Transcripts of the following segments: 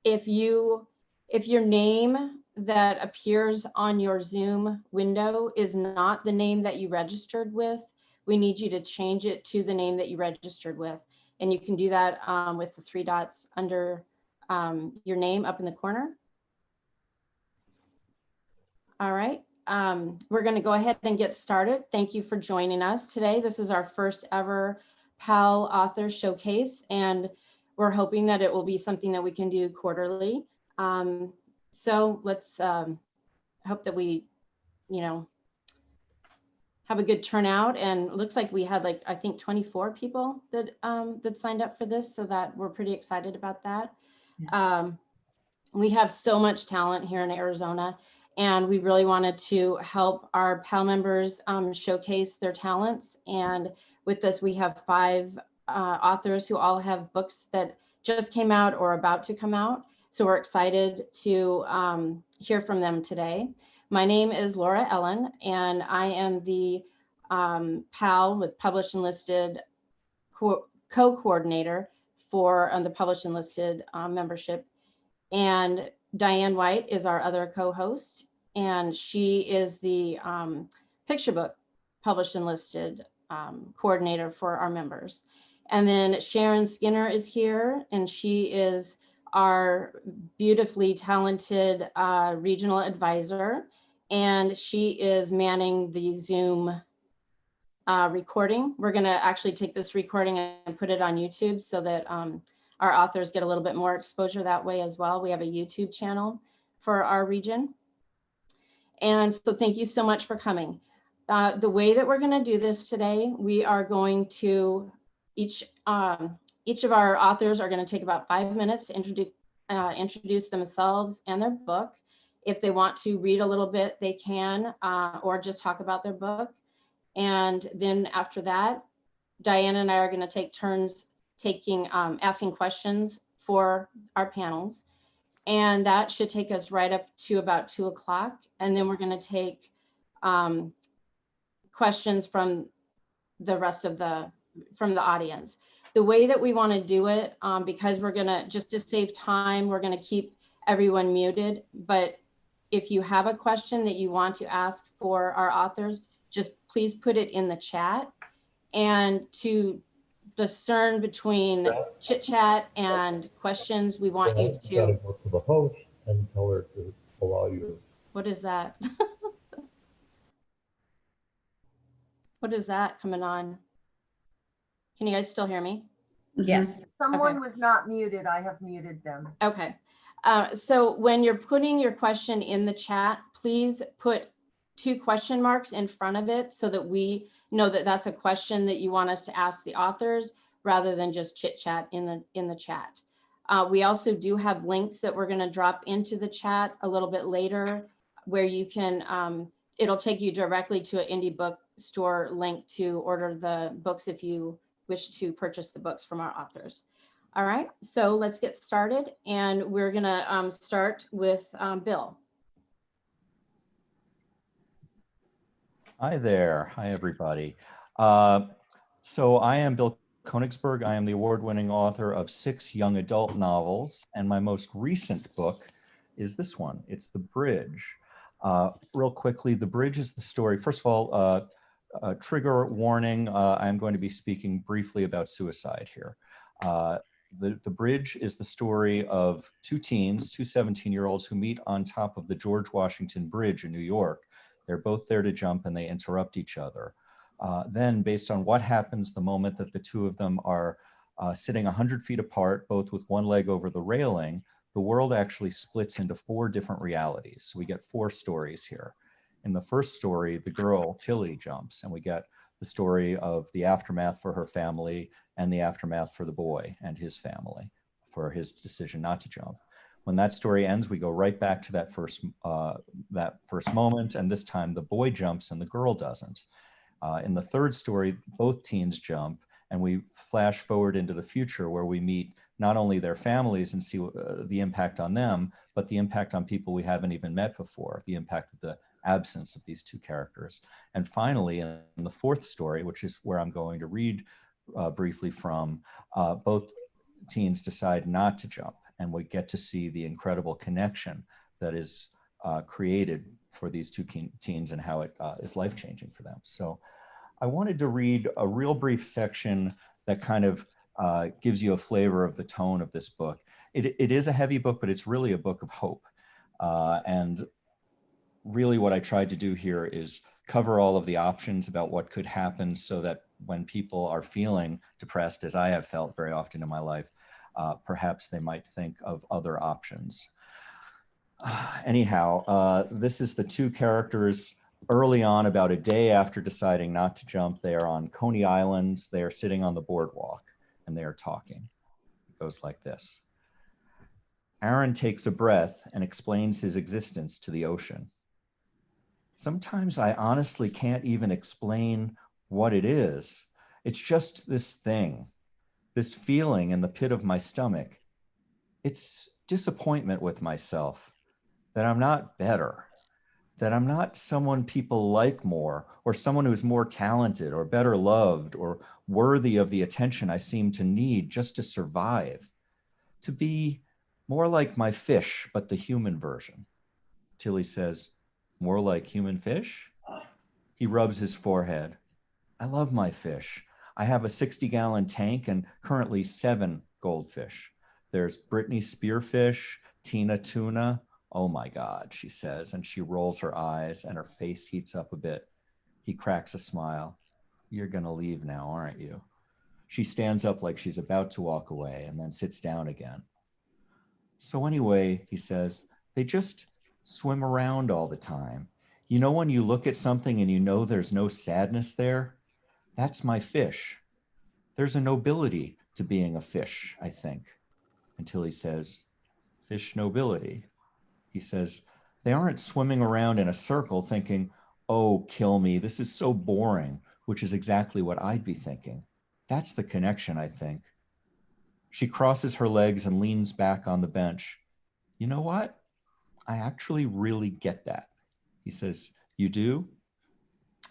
if your name that appears on your Zoom window is not the name that you registered with, we need you to change it to the name that you registered with. And you can do that with the 3 dots under your name up in the corner. All right, we're going to go ahead and get started. Thank you for joining us today. This is our first ever PAL Author Showcase, and we're hoping that it will be something that we can do quarterly. So let's hope that we, have a good turnout. And it looks like we had I think 24 people that that signed up for this, so that we're pretty excited about that. Yeah. We have so much talent here in Arizona, and we really wanted to help our PAL members showcase their talents. And with this, we have 5 authors who all have books that just came out or about to come out. So we're excited to hear from them today. My name is Laura Ellen, and I am the PAL with Published and Listed co-coordinator for the Published and Listed membership. And Dianne White is our other co-host, and she is the picture book Published and Listed coordinator for our members. And then Sharon Skinner is here, and she is our beautifully talented regional advisor, and she is manning the Zoom recording. We're going to actually take this recording and put it on YouTube so that our authors get a little bit more exposure that way as well. We have a YouTube channel for our region. And so thank you so much for coming. The way that we're going to do this today, we are going to each of our authors are going to take about 5 minutes to introduce themselves and their book. If they want to read a little bit, they can, or just talk about their book. And then after that, Dianne and I are going to take turns asking questions for our panels. And that should take us right up to about 2 o'clock. And then we're going to take questions from the rest of the audience. The way that we want to do it, because we're going to, just to save time, we're going to keep everyone muted. But if you have a question that you want to ask for our authors, just please put it in the chat. And to discern between chit chat and questions, we want you to go to the host and tell her to allow you. What is that? What is that coming on? Can you guys still hear me? Yes. Someone was not muted. I have muted them. Okay. So when you're putting your question in the chat, please put 2 question marks in front of it so that we know that that's a question that you want us to ask the authors, rather than just chit chat in the chat. We also do have links that we're going to drop into the chat a little bit later, where you can, it'll take you directly to an indie bookstore link to order the books if you wish to purchase the books from our authors. All right, so let's get started, and we're going to start with Bill. Hi there. Hi, everybody. So I am Bill Konigsberg. I am the award-winning author of 6 young adult novels, and my most recent book is this one. It's The Bridge. Real quickly, The Bridge is the story. First of all, trigger warning, I'm going to be speaking briefly about suicide here. The Bridge is the story of 2 teens, 2 17-year-olds who meet on top of the George Washington Bridge in New York. They're both there to jump, and they interrupt each other. Then, based on what happens the moment that the 2 of them are sitting 100 feet apart, both with one leg over the railing, the world actually splits into 4 different realities. So we get 4 stories here. In the first story, the girl, Tilly, jumps, and we get the story of the aftermath for her family and the aftermath for the boy and his family for his decision not to jump. When that story ends, we go right back to that first moment, and this time the boy jumps and the girl doesn't. In the third story, both teens jump, and we flash forward into the future where we meet not only their families and see the impact on them, but the impact on people we haven't even met before, the impact of the absence of these 2 characters. And finally, in the fourth story, which is where I'm going to read briefly from, both teens decide not to jump. and we get to see the incredible connection that is created for these two teens and how it is life-changing for them. So I wanted to read a real brief section that kind of gives you a flavor of the tone of this book. It is a heavy book, but it's really a book of hope. And really what I tried to do here is cover all of the options about what could happen so that when people are feeling depressed, as I have felt very often in my life, perhaps they might think of other options. Anyhow, this is the two characters early on, about a day after deciding not to jump. They are on Coney Island. They are sitting on the boardwalk and they are talking. It goes like this. Aaron takes a breath and explains his existence to the ocean. Sometimes I honestly can't even explain what it is. It's just this thing, this feeling in the pit of my stomach. It's disappointment with myself, that I'm not better, that I'm not someone people like more, or someone who's more talented or better loved or worthy of the attention I seem to need just to survive. To be more like my fish, but the human version. Tilly says, more like human fish? He rubs his forehead. I love my fish. I have a 60-gallon tank and currently 7 goldfish. There's Brittany spearfish, Tina tuna. Oh my God, she says, and she rolls her eyes and her face heats up a bit. He cracks a smile. You're gonna leave now, aren't you? She stands up like she's about to walk away and then sits down again. So anyway, he says, they just swim around all the time. You know, when you look at something and you know there's no sadness there, that's my fish. There's a nobility to being a fish, I think. Until he says, fish nobility. He says, they aren't swimming around in a circle thinking, oh, kill me, this is so boring, which is exactly what I'd be thinking. That's the connection, I think. She crosses her legs and leans back on the bench. You know what? I actually really get that. He says, you do?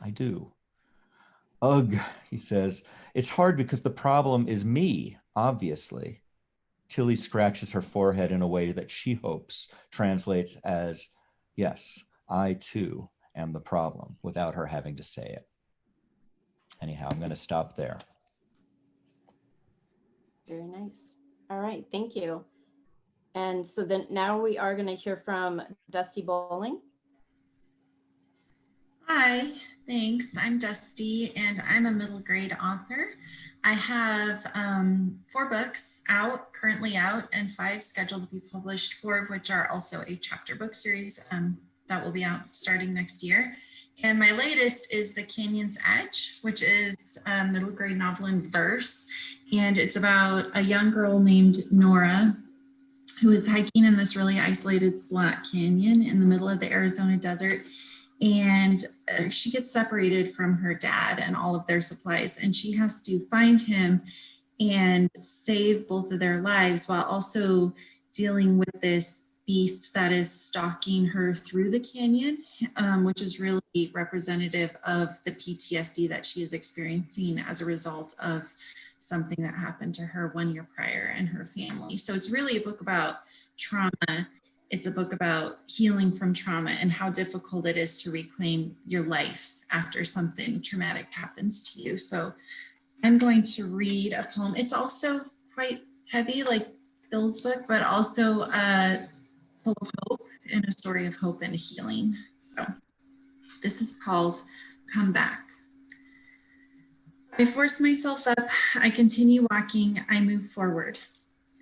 I do. Ugh, he says, it's hard because the problem is me, obviously. Tilly scratches her forehead in a way that she hopes translates as, yes, I too am the problem, without her having to say it. Anyhow, I'm going to stop there. Very nice. All right, thank you. And so then now we are going to hear from Dusti Bowling. Hi, thanks. I'm Dusti, and I'm a middle grade author. I have 4 books currently out, and 5 scheduled to be published, 4 of which are also a chapter book series that will be out starting next year. And my latest is The Canyon's Edge, which is a middle grade novel in verse. And it's about a young girl named Nora who is hiking in this really isolated slot canyon in the middle of the Arizona desert. And she gets separated from her dad and all of their supplies, and she has to find him and save both of their lives while also dealing with this beast that is stalking her through the canyon, which is really representative of the PTSD that she is experiencing as a result of something that happened to her 1 year prior and her family. So it's really a book about trauma. It's a book about healing from trauma and how difficult it is to reclaim your life after something traumatic happens to you. So I'm going to read a poem. It's also quite heavy, like Bill's book, but also full of hope and a story of hope and healing. So this is called Come Back. I force myself up, I continue walking, I move forward.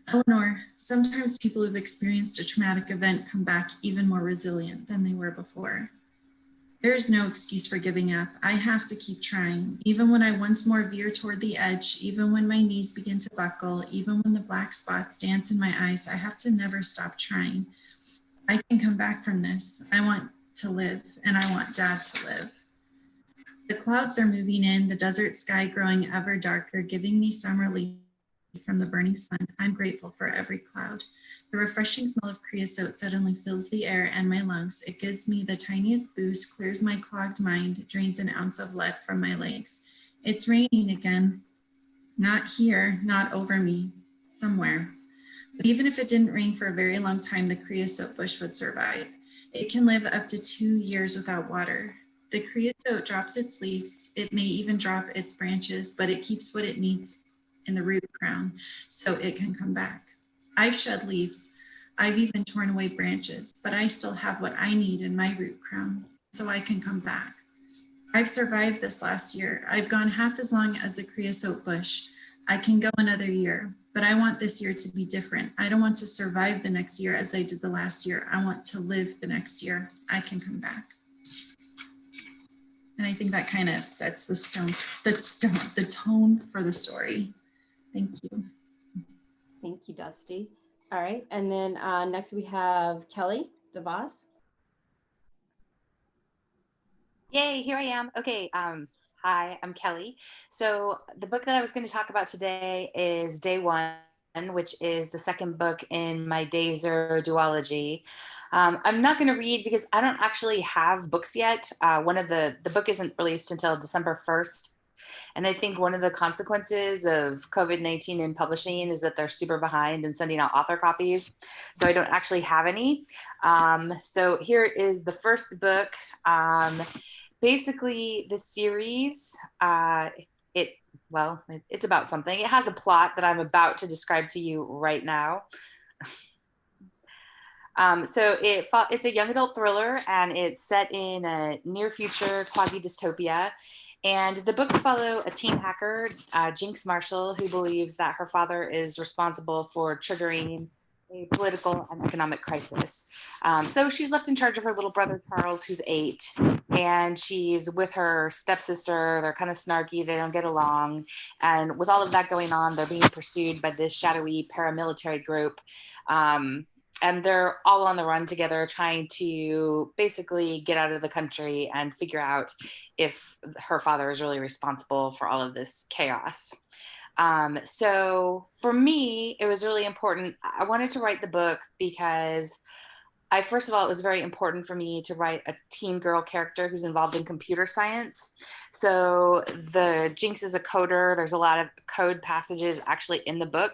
Eleanor, sometimes people who've experienced a traumatic event come back even more resilient than they were before. There is no excuse for giving up. I have to keep trying, even when I once more veer toward the edge, even when my knees begin to buckle, even when the black spots dance in my eyes, I have to never stop trying. I can come back from this. I want to live, and I want Dad to live. The clouds are moving in, the desert sky growing ever darker, giving me some relief from the burning sun. I'm grateful for every cloud. The refreshing smell of creosote suddenly fills the air and my lungs. It gives me the tiniest boost, clears my clogged mind, drains an ounce of lead from my legs. It's raining again. Not here, not over me, somewhere. Even if it didn't rain for a very long time, the creosote bush would survive. It can live up to 2 years without water. The creosote drops its leaves. It may even drop its branches, but it keeps what it needs in the root crown so it can come back. I've shed leaves. I've even torn away branches, but I still have what I need in my root crown so I can come back. I've survived this last year. I've gone half as long as the creosote bush. I can go another year, but I want this year to be different. I don't want to survive the next year as I did the last year. I want to live the next year. I can come back. And I think that kind of sets the tone for the story. Thank you. Thank you, Dusty. All right, and then next we have Kelly deVos. Yay, here I am. Okay, hi, I'm Kelly. So the book that I was going to talk about today is Day One, which is the second book in my Day Zero duology. I'm not going to read because I don't actually have books yet. The book isn't released until December 1st. And I think one of the consequences of COVID-19 in publishing is that they're super behind in sending out author copies. So I don't actually have any. So here is the first book. Basically, the series, it's about something. It has a plot that I'm about to describe to you right now. So it's a young adult thriller, and it's set in a near future quasi-dystopia. And the book follows a teen hacker, Jinx Marshall, who believes that her father is responsible for triggering a political and economic crisis. So she's left in charge of her little brother, Charles, who's 8. And she's with her stepsister. They're kind of snarky. They don't get along. And with all of that going on, they're being pursued by this shadowy paramilitary group. And they're all on the run together, trying to basically get out of the country and figure out if her father is really responsible for all of this chaos. So for me, it was really important. I wanted to write the book because first of all, it was very important for me to write a teen girl character who's involved in computer science. So the Jinx is a coder. There's a lot of code passages actually in the book.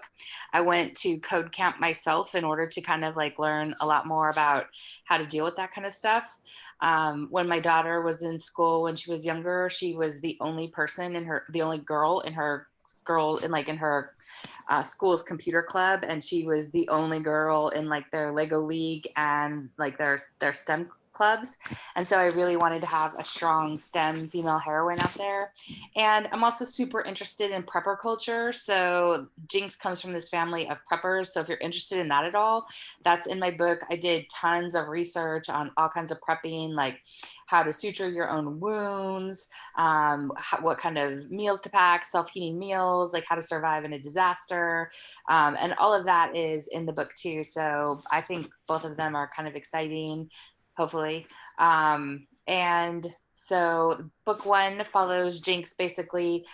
I went to code camp myself in order to kind of like learn a lot more about how to deal with that kind of stuff. When my daughter was in school, when she was younger, she was the only girl in her school's computer club, and she was the only girl in like their Lego league and like their STEM clubs. And so I really wanted to have a strong STEM female heroine out there. And I'm also super interested in prepper culture. So Jinx comes from this family of preppers. So if you're interested in that at all, that's in my book. I did tons of research on all kinds of prepping, like how to suture your own wounds, what kind of meals to pack, self-heating meals, like how to survive in a disaster. And all of that is in the book too. So I think both of them are kind of exciting, hopefully. And so book 1 follows Jinx basically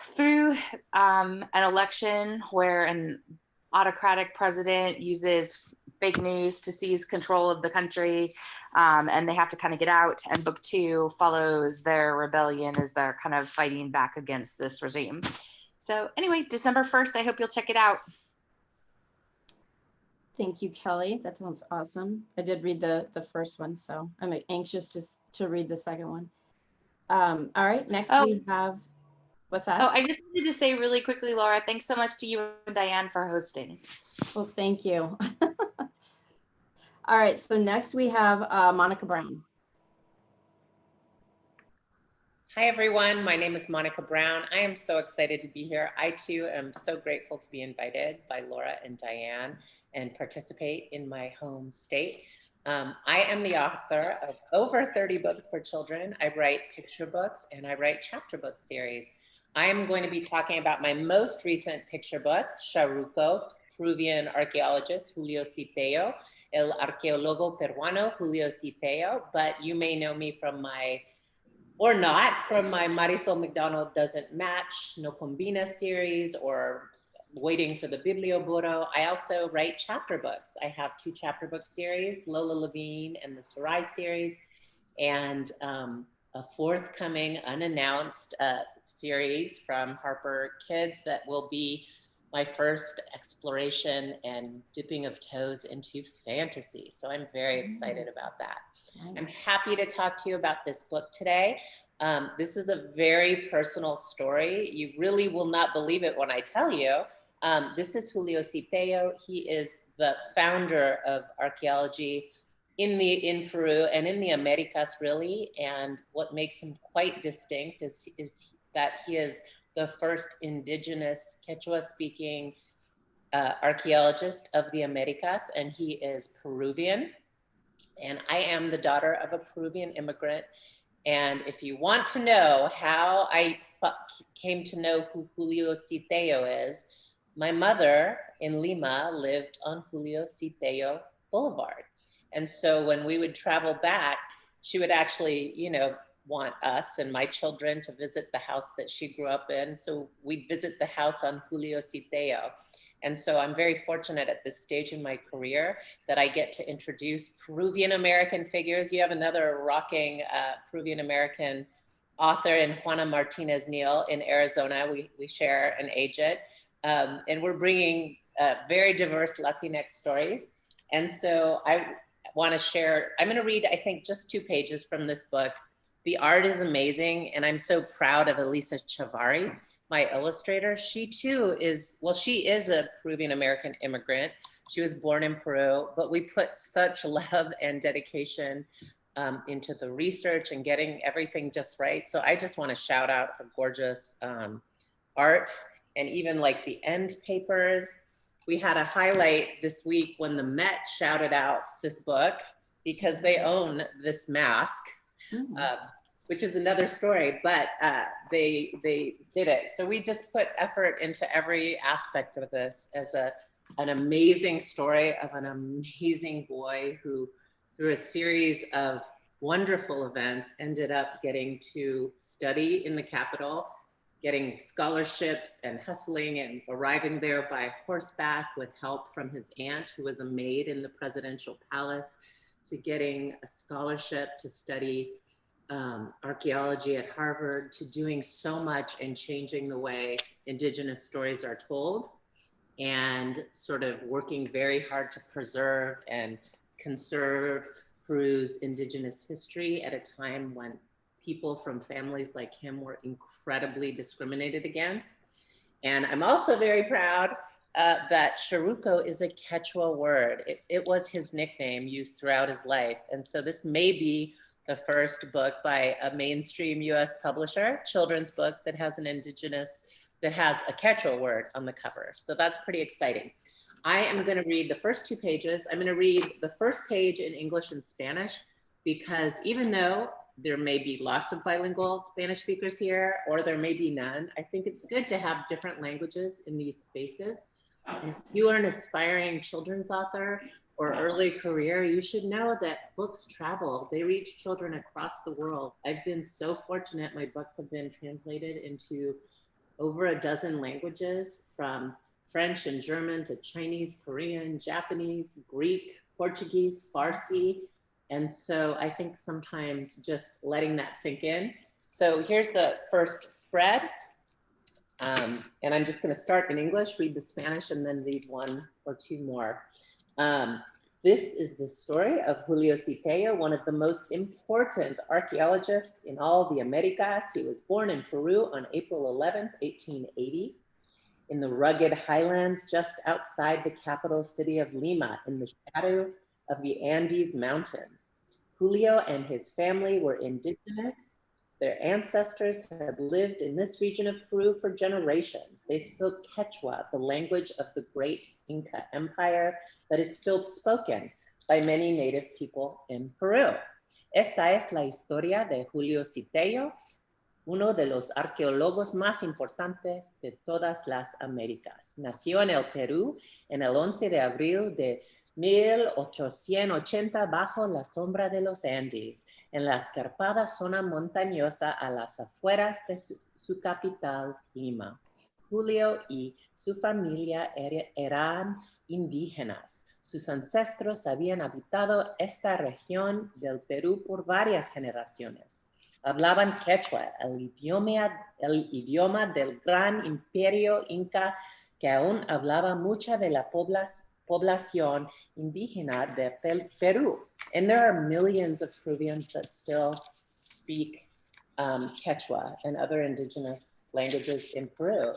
through an election where an autocratic president uses fake news to seize control of the country, and they have to kind of get out. And book 2 follows their rebellion as they're kind of fighting back against this regime. So anyway, December 1st, I hope you'll check it out. Thank you, Kelly. That sounds awesome. I did read the first one, so I'm anxious to read the second one. All right, next we have, what's that? Oh, I just wanted to say really quickly, Laura, thanks so much to you and Dianne for hosting. Well, thank you. All right, so next we have Monica Brown. Hi, everyone. My name is Monica Brown. I am so excited to be here. I, too, am so grateful to be invited by Laura and Dianne and participate in my home state. I am the author of over 30 books for children. I write picture books and I write chapter book series. I am going to be talking about my most recent picture book, Charuco, Peruvian archaeologist Julio Cipello, El Arqueólogo Peruano Julio Cipello, but you may know me from my Marisol McDonald Doesn't Match, No Combina series, or Waiting for the Biblioburo. I also write chapter books. I have 2 chapter book series, Lola Levine and the Sarai series, and a forthcoming unannounced series from Harper Kids that will be my first exploration and dipping of toes into fantasy. So I'm very excited about that. I'm happy to talk to you about this book today. This is a very personal story. You really will not believe it when I tell you. This is Julio Citeo. He is the founder of archaeology in Peru and in the Americas, really. And what makes him quite distinct is that he is the first indigenous Quechua-speaking archaeologist of the Americas, and he is Peruvian. And I am the daughter of a Peruvian immigrant. And if you want to know how I came to know who Julio Citeo is, my mother in Lima lived on Julio Citeo Boulevard. And so when we would travel back, she would actually, you know, want us and my children to visit the house that she grew up in. So we'd visit the house on Julio Citeo. And so I'm very fortunate at this stage in my career that I get to introduce Peruvian American figures. You have another rocking Peruvian American author in Juana Martinez Neal in Arizona. We share an agent. And we're bringing very diverse Latinx stories. And so I want to share, I'm going to read, I think, just 2 pages from this book. The art is amazing, and I'm so proud of Elisa Chavarri, my illustrator. She too is, well, she is a Peruvian American immigrant. She was born in Peru, but we put such love and dedication into the research and getting everything just right. So I just want to shout out her gorgeous art, and even like the end papers. We had a highlight this week when the Met shouted out this book because they own this mask. Which is another story, but they did it. So we just put effort into every aspect of this as an amazing story of an amazing boy who, through a series of wonderful events, ended up getting to study in the capital, getting scholarships and hustling and arriving there by horseback with help from his aunt, who was a maid in the presidential palace, to getting a scholarship to study archaeology at Harvard, to doing so much and changing the way indigenous stories are told, and sort of working very hard to preserve and conserve Peru's indigenous history at a time when people from families like him were incredibly discriminated against. And I'm also very proud that Charuco is a Quechua word. It was his nickname used throughout his life. And so this may be the first book by a mainstream US publisher, children's book that has an indigenous, that has a Quechua word on the cover. So that's pretty exciting. I am going to read the first 2 pages. I'm going to read the first page in English and Spanish, because even though there may be lots of bilingual Spanish speakers here, or there may be none, I think it's good to have different languages in these spaces. If you are an aspiring children's author or early career, you should know that books travel. They reach children across the world. I've been so fortunate. My books have been translated into over a dozen languages, from French and German to Chinese, Korean, Japanese, Greek, Portuguese, Farsi. And so I think sometimes just letting that sink in. So here's the first spread. And I'm just going to start in English, read the Spanish, and then read 1 or 2 more. This is the story of Julio Citeo, one of the most important archaeologists in all the Americas. He was born in Peru on April 11th, 1880, in the rugged highlands just outside the capital city of Lima, in the shadow of the Andes Mountains. Julio and his family were indigenous. Their ancestors had lived in this region of Peru for generations. They spoke Quechua, the language of the great Inca Empire that is still spoken by many native people in Peru. Esta es la historia de Julio Citeo, uno de los arqueólogos más importantes de todas las Américas. Nació en el Perú en el 11 de abril de 1880 bajo la sombra de los Andes, en la escarpada zona montañosa a las afueras de su capital, Lima. Julio y su familia eran indígenas. Sus ancestros habían habitado esta región del Perú por varias generaciones. Hablaban quechua, el idioma del gran imperio inca que aún hablaba mucha de la población indígena de Peru. And there are millions of Peruvians that still speak Quechua and other indigenous languages in Peru.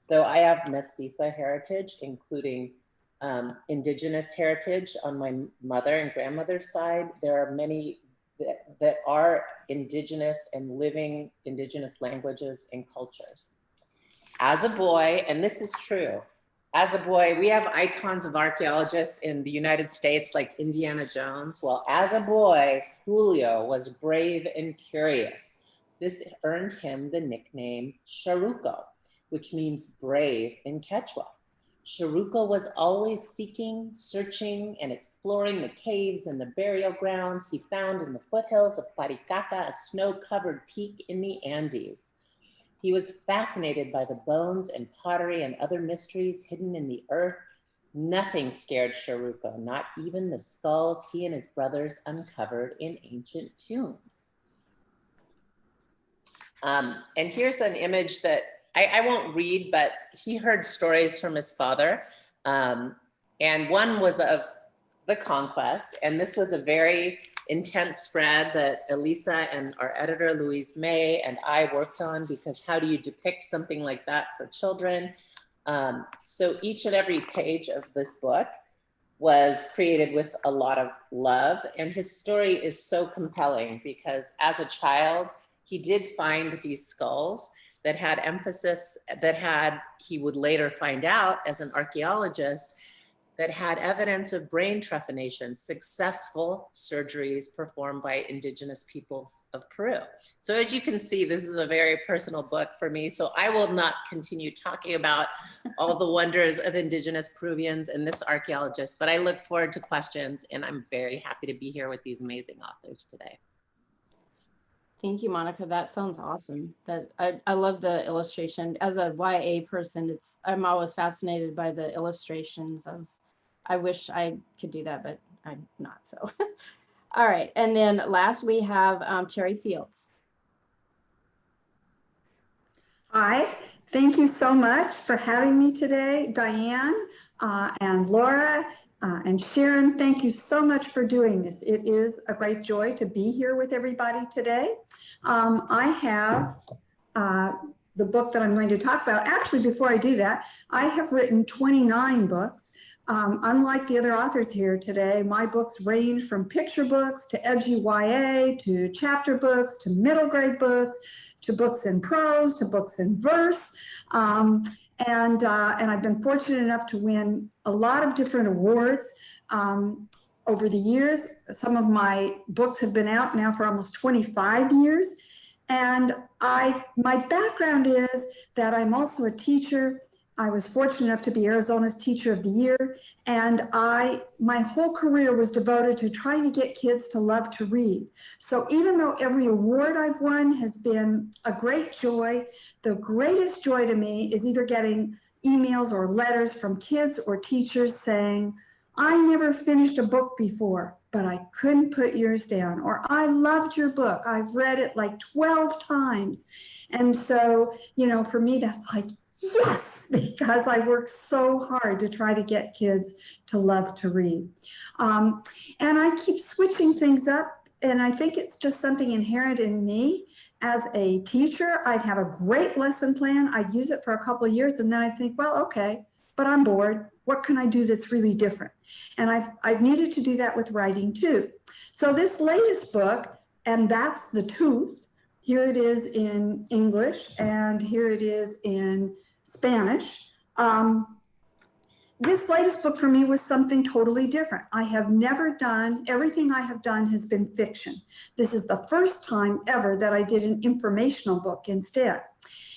Though I have mestiza heritage, including indigenous heritage on my mother and grandmother's side, there are many that are indigenous and living indigenous languages and cultures. As a boy, and this is true, as a boy, we have icons of archaeologists in the United States like Indiana Jones. Well, as a boy, Julio was brave and curious. This earned him the nickname Charuco, which means brave in Quechua. Charuco was always seeking, searching, and exploring the caves and the burial grounds he found in the foothills of Paricaca, a snow-covered peak in the Andes. He was fascinated by the bones and pottery and other mysteries hidden in the earth. Nothing scared Charuco, not even the skulls he and his brothers uncovered in ancient tombs. And here's an image that I won't read, but he heard stories from his father. And one was of the conquest. And this was a very intense spread that Elisa and our editor, Louise May, and I worked on, because how do you depict something like that for children? So each and every page of this book was created with a lot of love. And his story is so compelling because as a child, he did find these skulls that had emphasis, that had, he would later find out as an archaeologist, that had evidence of brain trephination, successful surgeries performed by indigenous peoples of Peru. So as you can see, this is a very personal book for me. So I will not continue talking about all the wonders of indigenous Peruvians and this archaeologist, but I look forward to questions, and I'm very happy to be here with these amazing authors today. Thank you, Monica. That sounds awesome. I love the illustration. As a YA person, I'm always fascinated by the illustrations of. I wish I could do that, but I'm not. So, all right. And then last we have Terri Fields. Hi, thank you so much for having me today, Dianne and Laura and Sharon. Thank you so much for doing this. It is a great joy to be here with everybody today. I have the book that I'm going to talk about. Actually, before I do that, I have written 29 books. Unlike the other authors here today, my books range from picture books to edgy YA, to chapter books, to middle grade books, to books in prose, to books in verse. And I've been fortunate enough to win a lot of different awards over the years. Some of my books have been out now for almost 25 years. And my background is that I'm also a teacher. I was fortunate enough to be Arizona's Teacher of the Year, and my whole career was devoted to trying to get kids to love to read. So even though every award I've won has been a great joy, the greatest joy to me is either getting emails or letters from kids or teachers saying, I never finished a book before, but I couldn't put yours down, or I loved your book. I've read it like 12 times. And so, you know, for me, that's like, yes, because I work so hard to try to get kids to love to read. And I keep switching things up, and I think it's just something inherent in me. As a teacher, I'd have a great lesson plan. I'd use it for a couple of years, and then I think, well, okay, but I'm bored. What can I do that's really different? And I've needed to do that with writing too. So this latest book, and that's The Tooth, here it is in English, and here it is in Spanish. This latest book for me was something totally different. I have never done, everything I have done has been fiction. This is the first time ever that I did an informational book instead.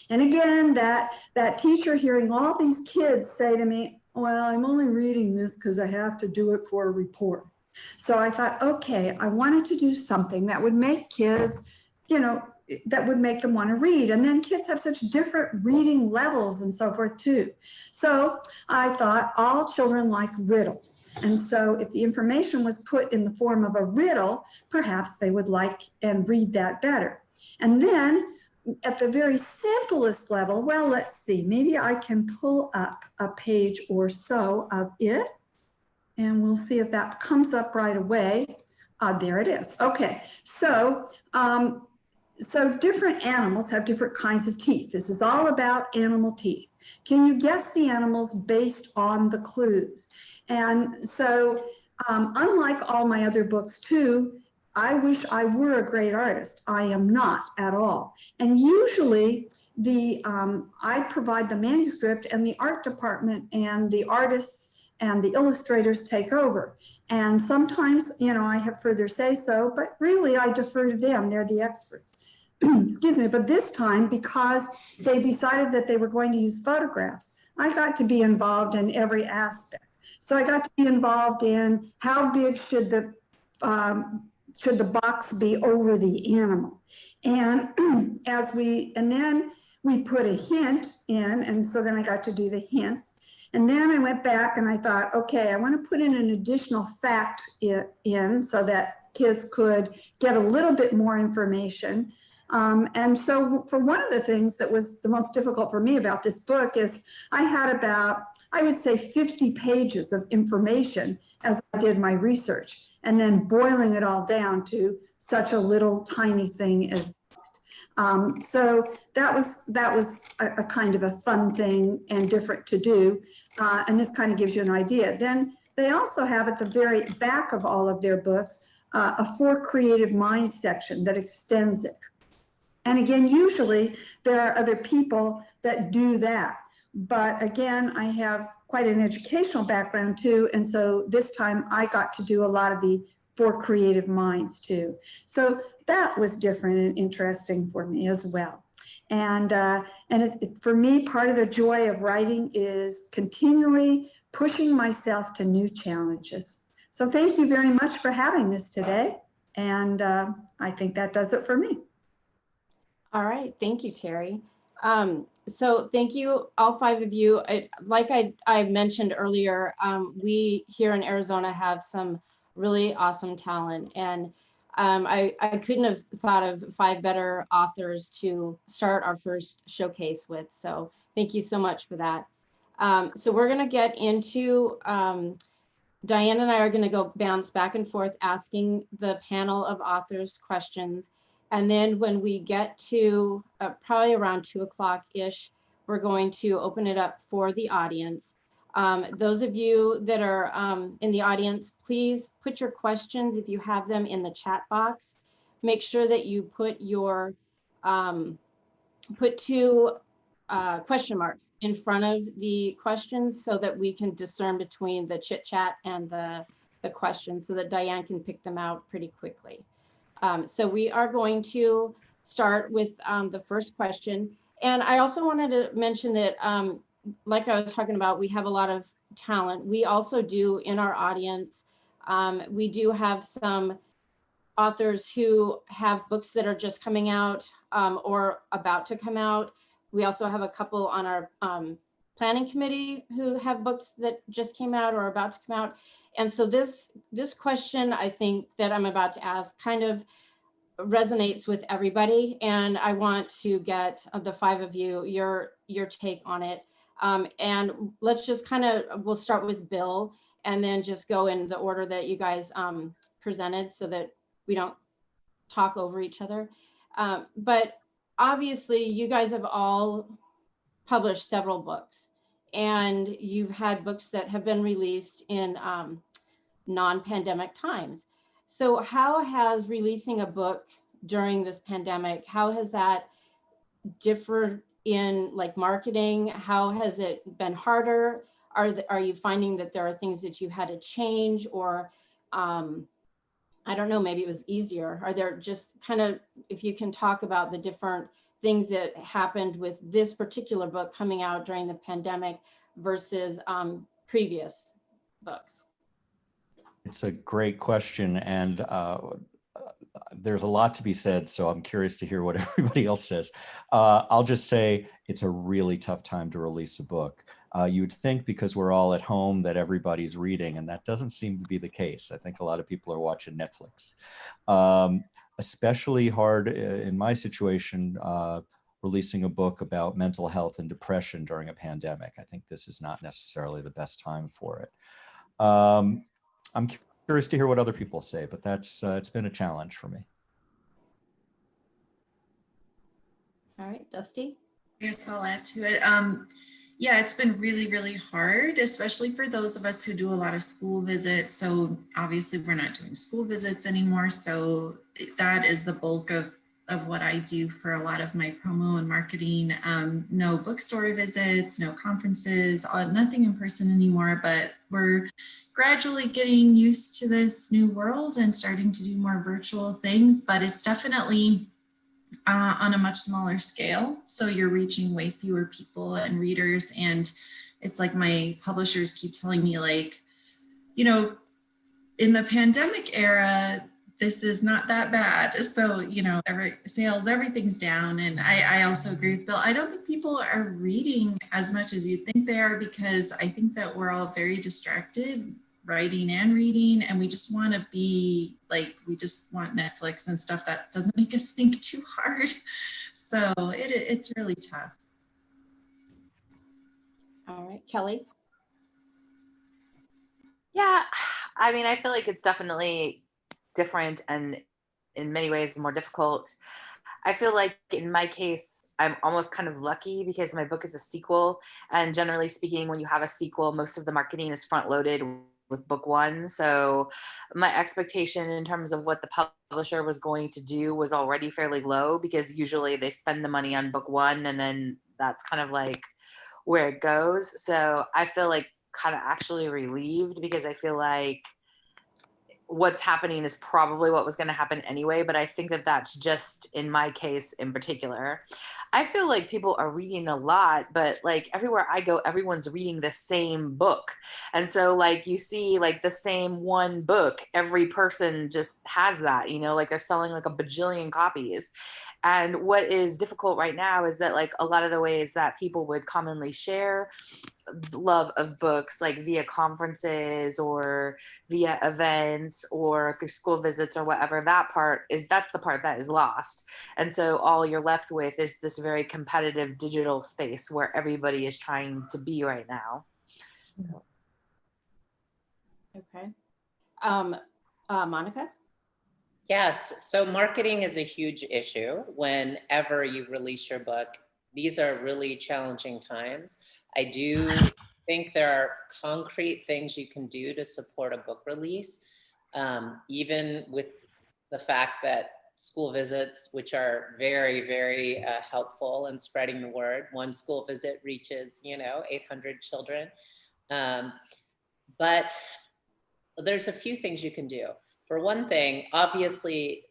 And again, that teacher hearing all these kids say to me, well, I'm only reading this because I have to do it for a report. So I thought, okay, I wanted to do something that would make kids, you know, that would make them want to read. And then kids have such different reading levels and so forth too. So I thought all children like riddles. And so if the information was put in the form of a riddle, perhaps they would like and read that better. And then at the very simplest level, well, let's see, maybe I can pull up a page or so of it, and we'll see if that comes up right away. There it is. Okay, so different animals have different kinds of teeth. This is all about animal teeth. Can you guess the animals based on the clues? And so unlike all my other books too, I wish I were a great artist. I am not at all. And usually I provide the manuscript and the art department and the artists and the illustrators take over. And sometimes, you know, I have further say so, but really I defer to them. They're the experts. Excuse me, but this time, because they decided that they were going to use photographs, I got to be involved in every aspect. So I got to be involved in how big should the box be over the animal. And then we put a hint in, and so then I got to do the hints. And then I went back and I thought, okay, I want to put in an additional fact in so that kids could get a little bit more information. And so for one of the things that was the most difficult for me about this book is I had about, I would say 50 pages of information as I did my research, and then boiling it all down to such a little tiny thing as so that was a kind of a fun thing and different to do. And this kind of gives you an idea. Then they also have at the very back of all of their books, a For Creative Minds section that extends it. And again, usually there are other people that do that. But again, I have quite an educational background too. And so this time I got to do a lot of the For Creative Minds too. So that was different and interesting for me as well. And for me, part of the joy of writing is continually pushing myself to new challenges. So thank you very much for having this today. And I think that does it for me. All right, thank you, Terri. So thank you, all five of you. Like I mentioned earlier, we here in Arizona have some really awesome talent, and I couldn't have thought of 5 better authors to start our first showcase with. So thank you so much for that. So we're gonna get into, Dianne and I are gonna go bounce back and forth asking the panel of authors questions. And then when we get to probably around 2 o'clock-ish, we're going to open it up for the audience. Those of you that are in the audience, please put your questions, if you have them, in the chat box. Make sure that you put your, put 2 question marks in front of the questions so that we can discern between the chit chat and the questions so that Dianne can pick them out pretty quickly. So we are going to start with the first question. And I also wanted to mention that, like I was talking about, we have a lot of talent. We also do in our audience, we do have some authors who have books that are just coming out or about to come out. We also have a couple on our planning committee who have books that just came out or are about to come out. And so this question, I think, that I'm about to ask kind of resonates with everybody. And I want to get the 5 of you, your take on it. And let's just kind of, we'll start with Bill and then just go in the order that you guys presented so that we don't talk over each other. But obviously you guys have all published several books, and you've had books that have been released in non-pandemic times. So how has releasing a book during this pandemic, how has that differed in like marketing? How has it been harder? Are you finding that there are things that you had to change, or I don't know, maybe it was easier? Are there just kind of, if you can talk about the different things that happened with this particular book coming out during the pandemic versus previous books? It's a great question. And there's a lot to be said, so I'm curious to hear what everybody else says. I'll just say it's a really tough time to release a book. You'd think because we're all at home that everybody's reading, and that doesn't seem to be the case. I think a lot of people are watching Netflix. Especially hard in my situation, releasing a book about mental health and depression during a pandemic. I think this is not necessarily the best time for it. I'm curious to hear what other people say, but that's it's been a challenge for me. All right, Dusty. Yes, I'll add to it. Yeah, it's been really, really hard, especially for those of us who do a lot of school visits. So obviously we're not doing school visits anymore. So that is the bulk of what I do for a lot of my promo and marketing. No bookstore visits, no conferences, nothing in person anymore, but we're gradually getting used to this new world and starting to do more virtual things, but it's definitely on a much smaller scale. So you're reaching way fewer people and readers. And it's like my publishers keep telling me, like, you know, in the pandemic era, this is not that bad. So, you know, everything's down. And I also agree with Bill. I don't think people are reading as much as you think they are, because I think that we're all very distracted, writing and reading, and we just want to be like, we just want Netflix and stuff that doesn't make us think too hard. So it's really tough. All right, Kelly. Yeah, I mean, I feel like it's definitely different and in many ways more difficult. I feel like in my case, I'm almost kind of lucky because my book is a sequel. And generally speaking, when you have a sequel, most of the marketing is front loaded with book one. So my expectation in terms of what the publisher was going to do was already fairly low, because usually they spend the money on book one and then that's kind of like where it goes. So I feel like kind of actually relieved, because I feel like what's happening is probably what was going to happen anyway. But I think that that's just in my case in particular. I feel like people are reading a lot, but like everywhere I go, everyone's reading the same book. And so like you see like the same one book, every person just has that, you know, like they're selling like a bajillion copies. And what is difficult right now is that like a lot of the ways that people would commonly share love of books, like via conferences or via events or through school visits or whatever, that's the part that is lost. And so all you're left with is this very competitive digital space where everybody is trying to be right now. So. Okay. Monica? Yes, so marketing is a huge issue whenever you release your book. These are really challenging times. I do think there are concrete things you can do to support a book release, even with the fact that school visits, which are very, very helpful in spreading the word. One school visit reaches, 800 children. But there's a few things you can do. For one thing, obviously,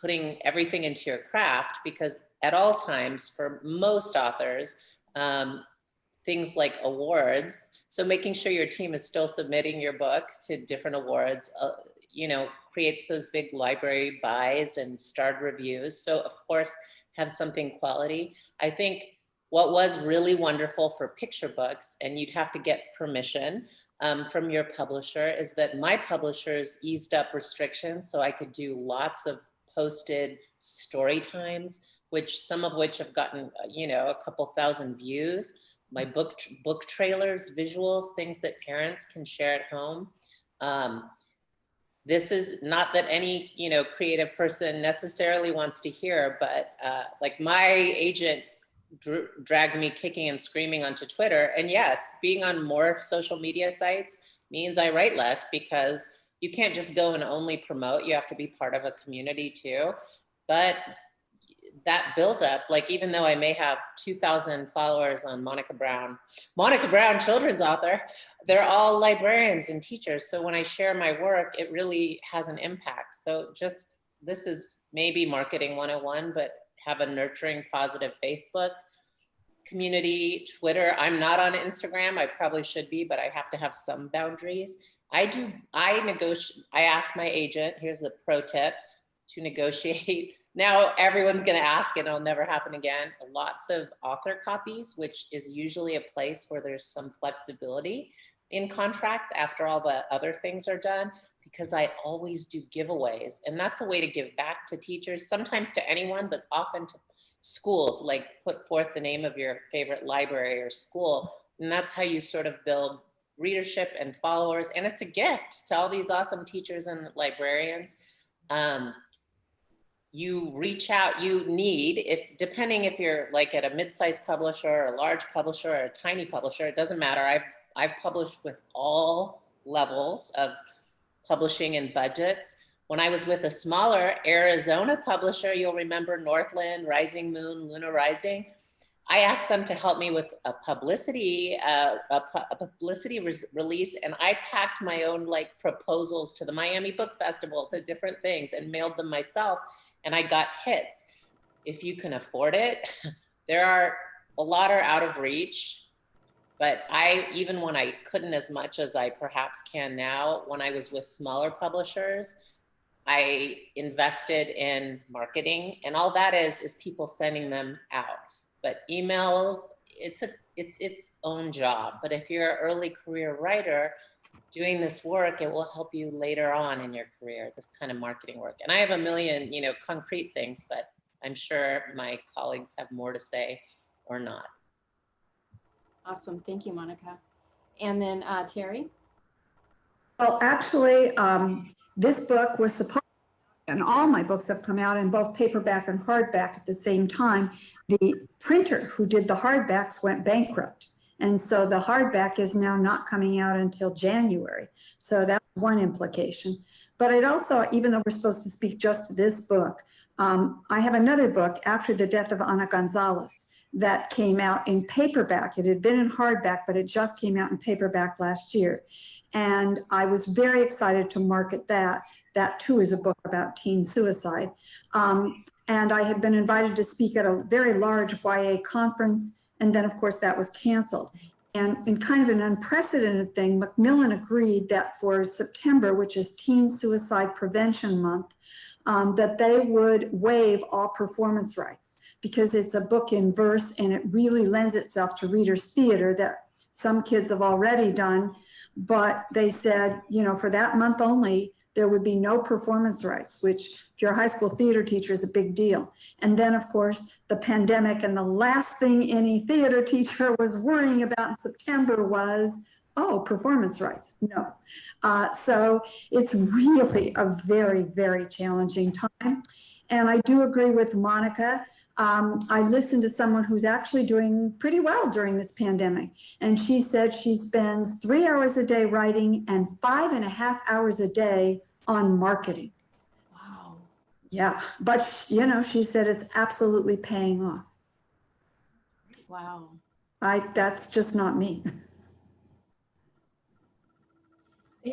putting everything into your craft, because at all times, for most authors, things like awards, so making sure your team is still submitting your book to different awards, creates those big library buys and starred reviews. So of course, have something quality. I think what was really wonderful for picture books, and you'd have to get permission from your publisher, is that my publishers eased up restrictions so I could do lots of posted story times, some of which have gotten, a couple thousand views. My book trailers, visuals, things that parents can share at home. This is not that any, creative person necessarily wants to hear, but like my agent dragged me kicking and screaming onto Twitter. And yes, being on more social media sites means I write less, because you can't just go and only promote. You have to be part of a community too. But that built up, like even though I may have 2,000 followers on Monica Brown, children's author, they're all librarians and teachers. So when I share my work, it really has an impact. So this is maybe marketing 101, but have a nurturing, positive Facebook community, Twitter. I'm not on Instagram. I probably should be, but I have to have some boundaries. I ask my agent, here's a pro tip. to negotiate. Now everyone's going to ask, and it'll never happen again. Lots of author copies, which is usually a place where there's some flexibility in contracts after all the other things are done, because I always do giveaways. And that's a way to give back to teachers, sometimes to anyone, but often to schools, like put forth the name of your favorite library or school. And that's how you sort of build readership and followers. And it's a gift to all these awesome teachers and librarians. You reach out, you need, depending if you're like at a mid-sized publisher or a large publisher or a tiny publisher, it doesn't matter. I've published with all levels of publishing and budgets. When I was with a smaller Arizona publisher, you'll remember Northland, Rising Moon, Luna Rising. I asked them to help me with a publicity, release, and I packed my own like proposals to the Miami Book Festival, to different things, and mailed them myself, and I got hits. If you can afford it, a lot are out of reach, but even when I couldn't as much as I perhaps can now, when I was with smaller publishers, I invested in marketing, and all that is people sending them out. But emails, it's its own job. But if you're an early career writer doing this work, it will help you later on in your career, this kind of marketing work. And I have a million, concrete things, but I'm sure my colleagues have more to say or not. Awesome. Thank you, Monica. And then Terri? Well, actually, this book was supposed, and all my books have come out in both paperback and hardback at the same time. The printer who did the hardbacks went bankrupt. And so the hardback is now not coming out until January. So that's one implication. But I'd also, even though we're supposed to speak just to this book, I have another book, After the Death of Ana Gonzalez, that came out in paperback. It had been in hardback, but it just came out in paperback last year. And I was very excited to market that. That too is a book about teen suicide. And I had been invited to speak at a very large YA conference. And then of course that was canceled. And in kind of an unprecedented thing, Macmillan agreed that for September, which is Teen Suicide Prevention Month, that they would waive all performance rights, because it's a book in verse and it really lends itself to readers' theater that some kids have already done. But they said, for that month only, there would be no performance rights, which if you're a high school theater teacher is a big deal. And then of course, the pandemic, and the last thing any theater teacher was worrying about in September was, oh, performance rights, no. So it's really a very, very challenging time. And I do agree with Monica. I listened to someone who's actually doing pretty well during this pandemic. And she said she spends 3 hours a day writing and 5.5 hours a day on marketing. Wow. Yeah, but she said it's absolutely paying off. Wow. That's just not me.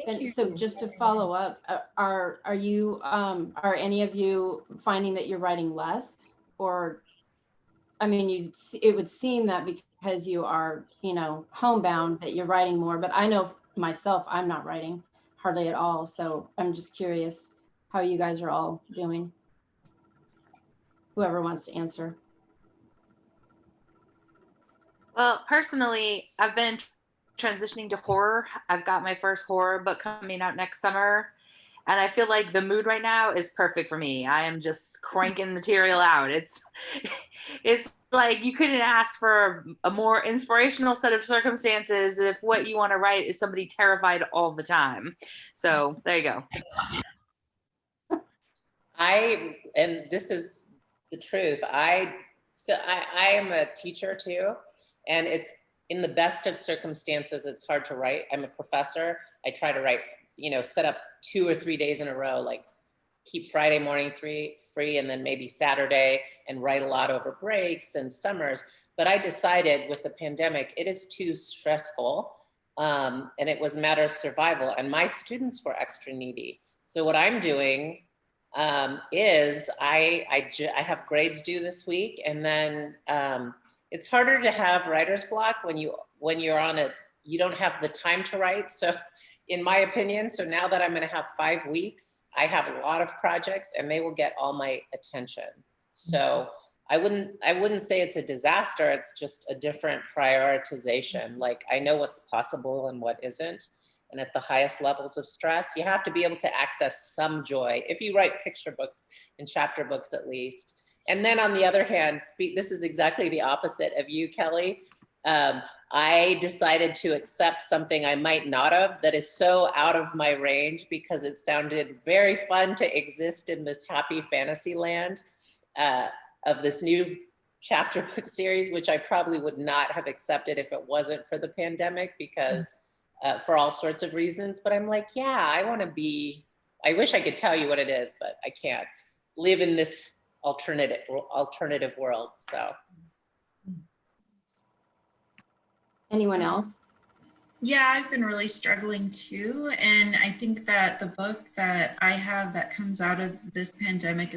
And so just to follow up, are any of you finding that you're writing less? Or, I mean, it would seem that because you are, homebound, that you're writing more, but I know myself, I'm not writing hardly at all. So I'm just curious how you guys are all doing. Whoever wants to answer. Well, personally, I've been transitioning to horror. I've got my first horror book coming out next summer. And I feel like the mood right now is perfect for me. I am just cranking material out. It's like you couldn't ask for a more inspirational set of circumstances if what you want to write is somebody terrified all the time. So there you go. And this is the truth. I am a teacher too, and it's in the best of circumstances, it's hard to write. I'm a professor. I try to write, set up 2 or 3 days in a row, like keep Friday morning free and then maybe Saturday, and write a lot over breaks and summers. But I decided with the pandemic, it is too stressful. And it was a matter of survival, and my students were extra needy. So what I'm doing is I have grades due this week, and then it's harder to have writer's block when you're on you don't have the time to write. So in my opinion. So now that I'm going to have 5 weeks, I have a lot of projects and they will get all my attention. So I wouldn't say it's a disaster. It's just a different prioritization. Like, I know what's possible and what isn't. And at the highest levels of stress, you have to be able to access some joy if you write picture books and chapter books at least. And then on the other hand, this is exactly the opposite of you, Kelly. I decided to accept something I might not have, that is so out of my range, because it sounded very fun to exist in this happy fantasy land of this new chapter book series, which I probably would not have accepted if it wasn't for the pandemic, because for all sorts of reasons. But I'm like, yeah, I wish I could tell you what it is, but I can't live in this alternative world. So. Anyone else? Yeah, I've been really struggling too. And I think that the book that I have that comes out of this pandemic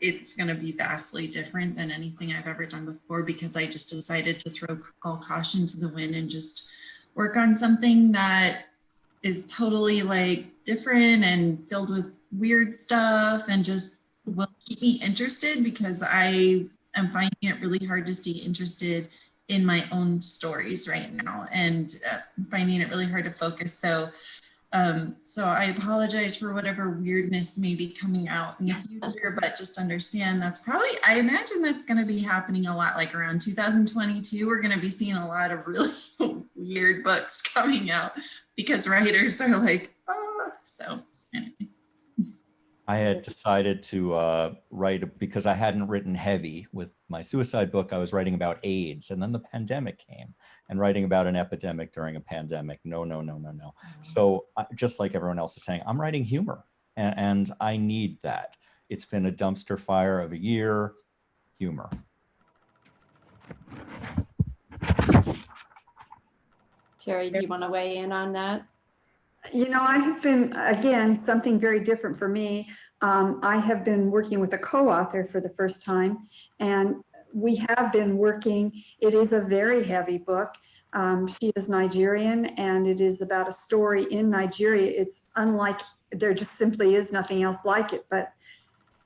it's going to be vastly different than anything I've ever done before, because I just decided to throw all caution to the wind and just work on something that is totally like different and filled with weird stuff and just will keep me interested, because I am finding it really hard to stay interested in my own stories right now, and finding it really hard to focus. So I apologize for whatever weirdness may be coming out in the future, but just understand that's probably, I imagine that's going to be happening a lot, like around 2022, we're going to be seeing a lot of really weird books coming out because writers are like, oh, so anyway. I had decided to write, because I hadn't written heavy with my suicide book. I was writing about AIDS, and then the pandemic came, and writing about an epidemic during a pandemic. No. So just like everyone else is saying, I'm writing humor, and I need that. It's been a dumpster fire of a year. Humor. Terri, do you want to weigh in on that? You know, I have been, again, something very different for me. I have been working with a co-author for the first time, and we have been working. It is a very heavy book. She is Nigerian, and it is about a story in Nigeria. It's unlike, there just simply is nothing else like it, but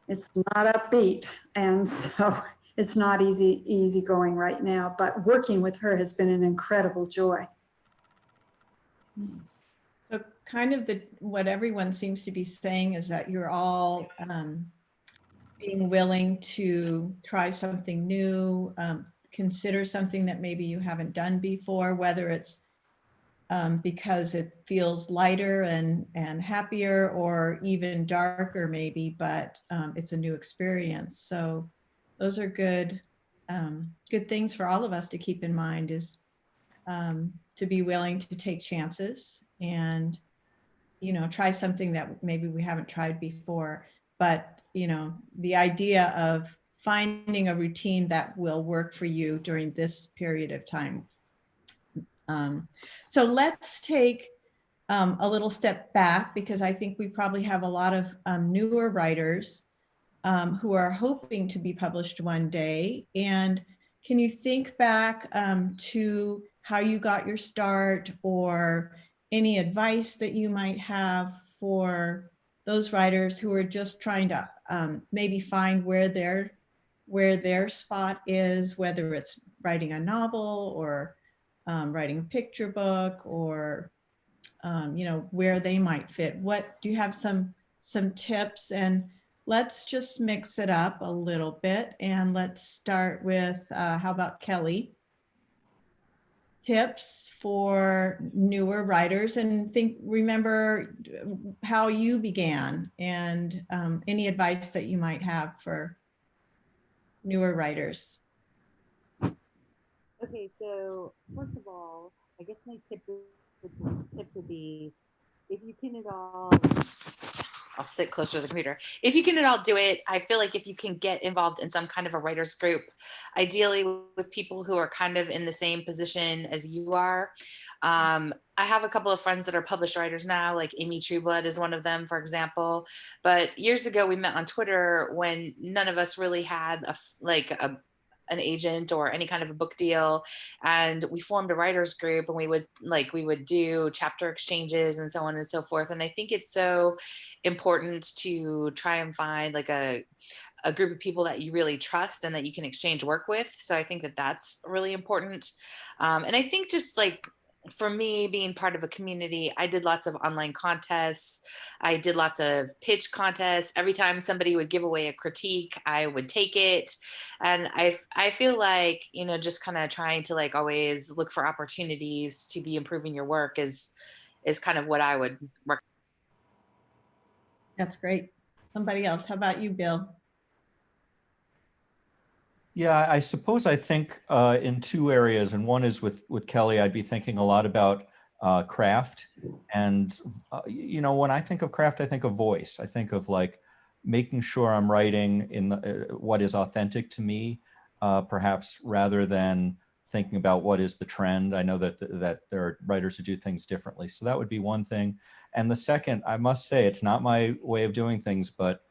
it's not upbeat. And so it's not easy going right now, but working with her has been an incredible joy. So kind of what everyone seems to be saying is that you're all being willing to try something new, consider something that maybe you haven't done before, whether it's because it feels lighter and happier, or even darker maybe, but it's a new experience. So those are good things for all of us to keep in mind, is to be willing to take chances and, you know, try something that maybe we haven't tried before. But, you know, the idea of finding a routine that will work for you during this period of time. So let's take a little step back, because I think we probably have a lot of newer writers who are hoping to be published one day. And can you think back to how you got your start, or any advice that you might have for those writers who are just trying to maybe find where their spot is, whether it's writing a novel or writing a picture book, or you know, where they might fit? What do you have some tips? And let's just mix it up a little bit, and let's start with how about Kelly? Tips for newer writers, and remember how you began, and any advice that you might have for newer writers. Okay, so first of all, I guess my tip would be, if you can at all, I'll sit closer to the computer. If you can at all do it, I feel like if you can get involved in some kind of a writer's group, ideally with people who are kind of in the same position as you are. I have a couple of friends that are published writers now, like Amy Trueblood is one of them, for example. But years ago, we met on Twitter when none of us really had an agent or any kind of a book deal, and we formed a writers group, and we would do chapter exchanges and so on and so forth. And I think it's so important to try and find like a group of people that you really trust and that you can exchange work with. So I think that that's really important. And I think just like, for me, being part of a community, I did lots of online contests. I did lots of pitch contests. Every time somebody would give away a critique, I would take it. And I feel like, you know, just kind of trying to like always look for opportunities to be improving your work is kind of what I would recommend. That's great. Somebody else. How about you, Bill? Yeah, I suppose I think in two areas, and one is with Kelly. I'd be thinking a lot about craft, and you know, when I think of craft, I think of voice. I think of like making sure I'm writing in what is authentic to me, perhaps rather than thinking about what is the trend. I know that there are writers who do things differently, so that would be one thing. And the second, I must say, it's not my way of doing things, but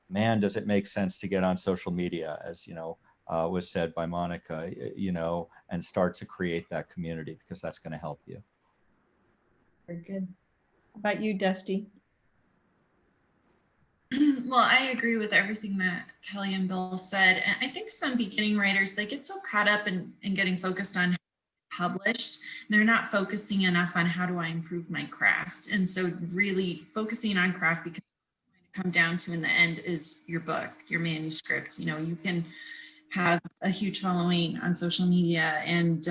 man, does it make sense to get on social media, as you know. Was said by Monica, you know, and start to create that community, because that's going to help you. Very good. How about you, Dusty? Well, I agree with everything that Kelly and Bill said. And I think some beginning writers, they get so caught up in getting focused on published, they're not focusing enough on how do I improve my craft. And so really focusing on craft, because what's going to come down to in the end is your book, your manuscript. You know, you can have a huge following on social media and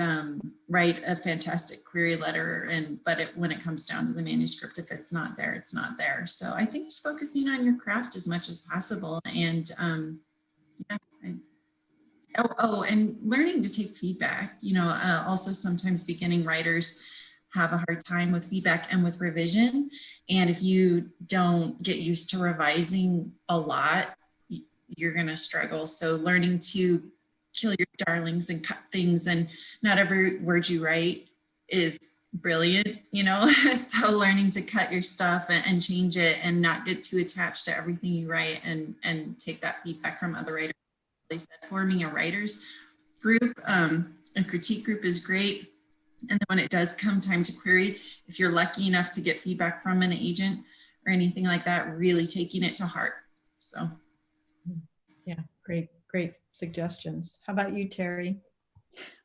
write a fantastic query letter, but when it comes down to the manuscript, if it's not there, it's not there. So I think just focusing on your craft as much as possible, and and learning to take feedback. You know, also sometimes beginning writers have a hard time with feedback and with revision, and if you don't get used to revising a lot, you're going to struggle. So learning to kill your darlings and cut things, and not every word you write is brilliant, you know. So learning to cut your stuff and change it, and not get too attached to everything you write, and take that feedback from other writers. They said forming a writers group, a critique group is great. And then when it does come time to query, if you're lucky enough to get feedback from an agent or anything like that, really taking it to heart. So. Yeah, great suggestions. How about you, Terri?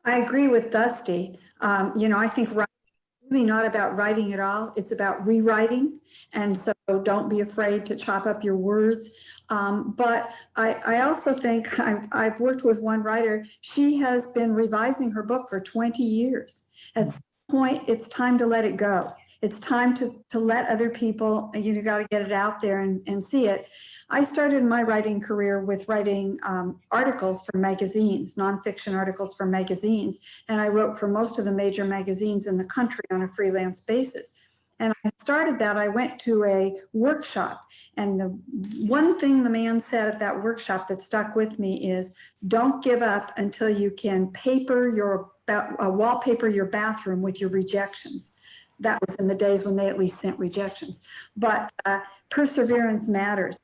I agree with Dusty. You know, I think writing is really not about writing at all. It's about rewriting. And so don't be afraid to chop up your words. But I also think I've worked with one writer. She has been revising her book for 20 years. At some point, it's time to let it go. It's time to let other people, you got to get it out there and see it. I started my writing career with writing articles for magazines, nonfiction articles for magazines. And I wrote for most of the major magazines in the country on a freelance basis. And I started that, I went to a workshop. And the one thing the man said at that workshop that stuck with me is, don't give up until you can wallpaper your bathroom with your rejections. That was in the days when they at least sent rejections. But perseverance matters.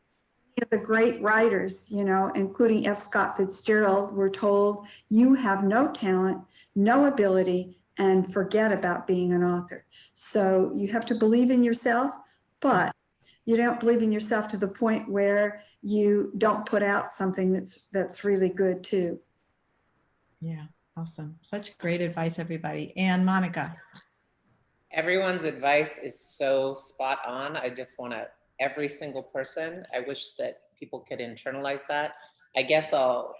The great writers, you know, including F. Scott Fitzgerald, were told, you have no talent, no ability, and forget about being an author. So you have to believe in yourself, but you don't believe in yourself to the point where you don't put out something that's really good too. Yeah, awesome. Such great advice, everybody. And Monica. Everyone's advice is so spot on. I just want to, every single person, I wish that people could internalize that. I guess I'll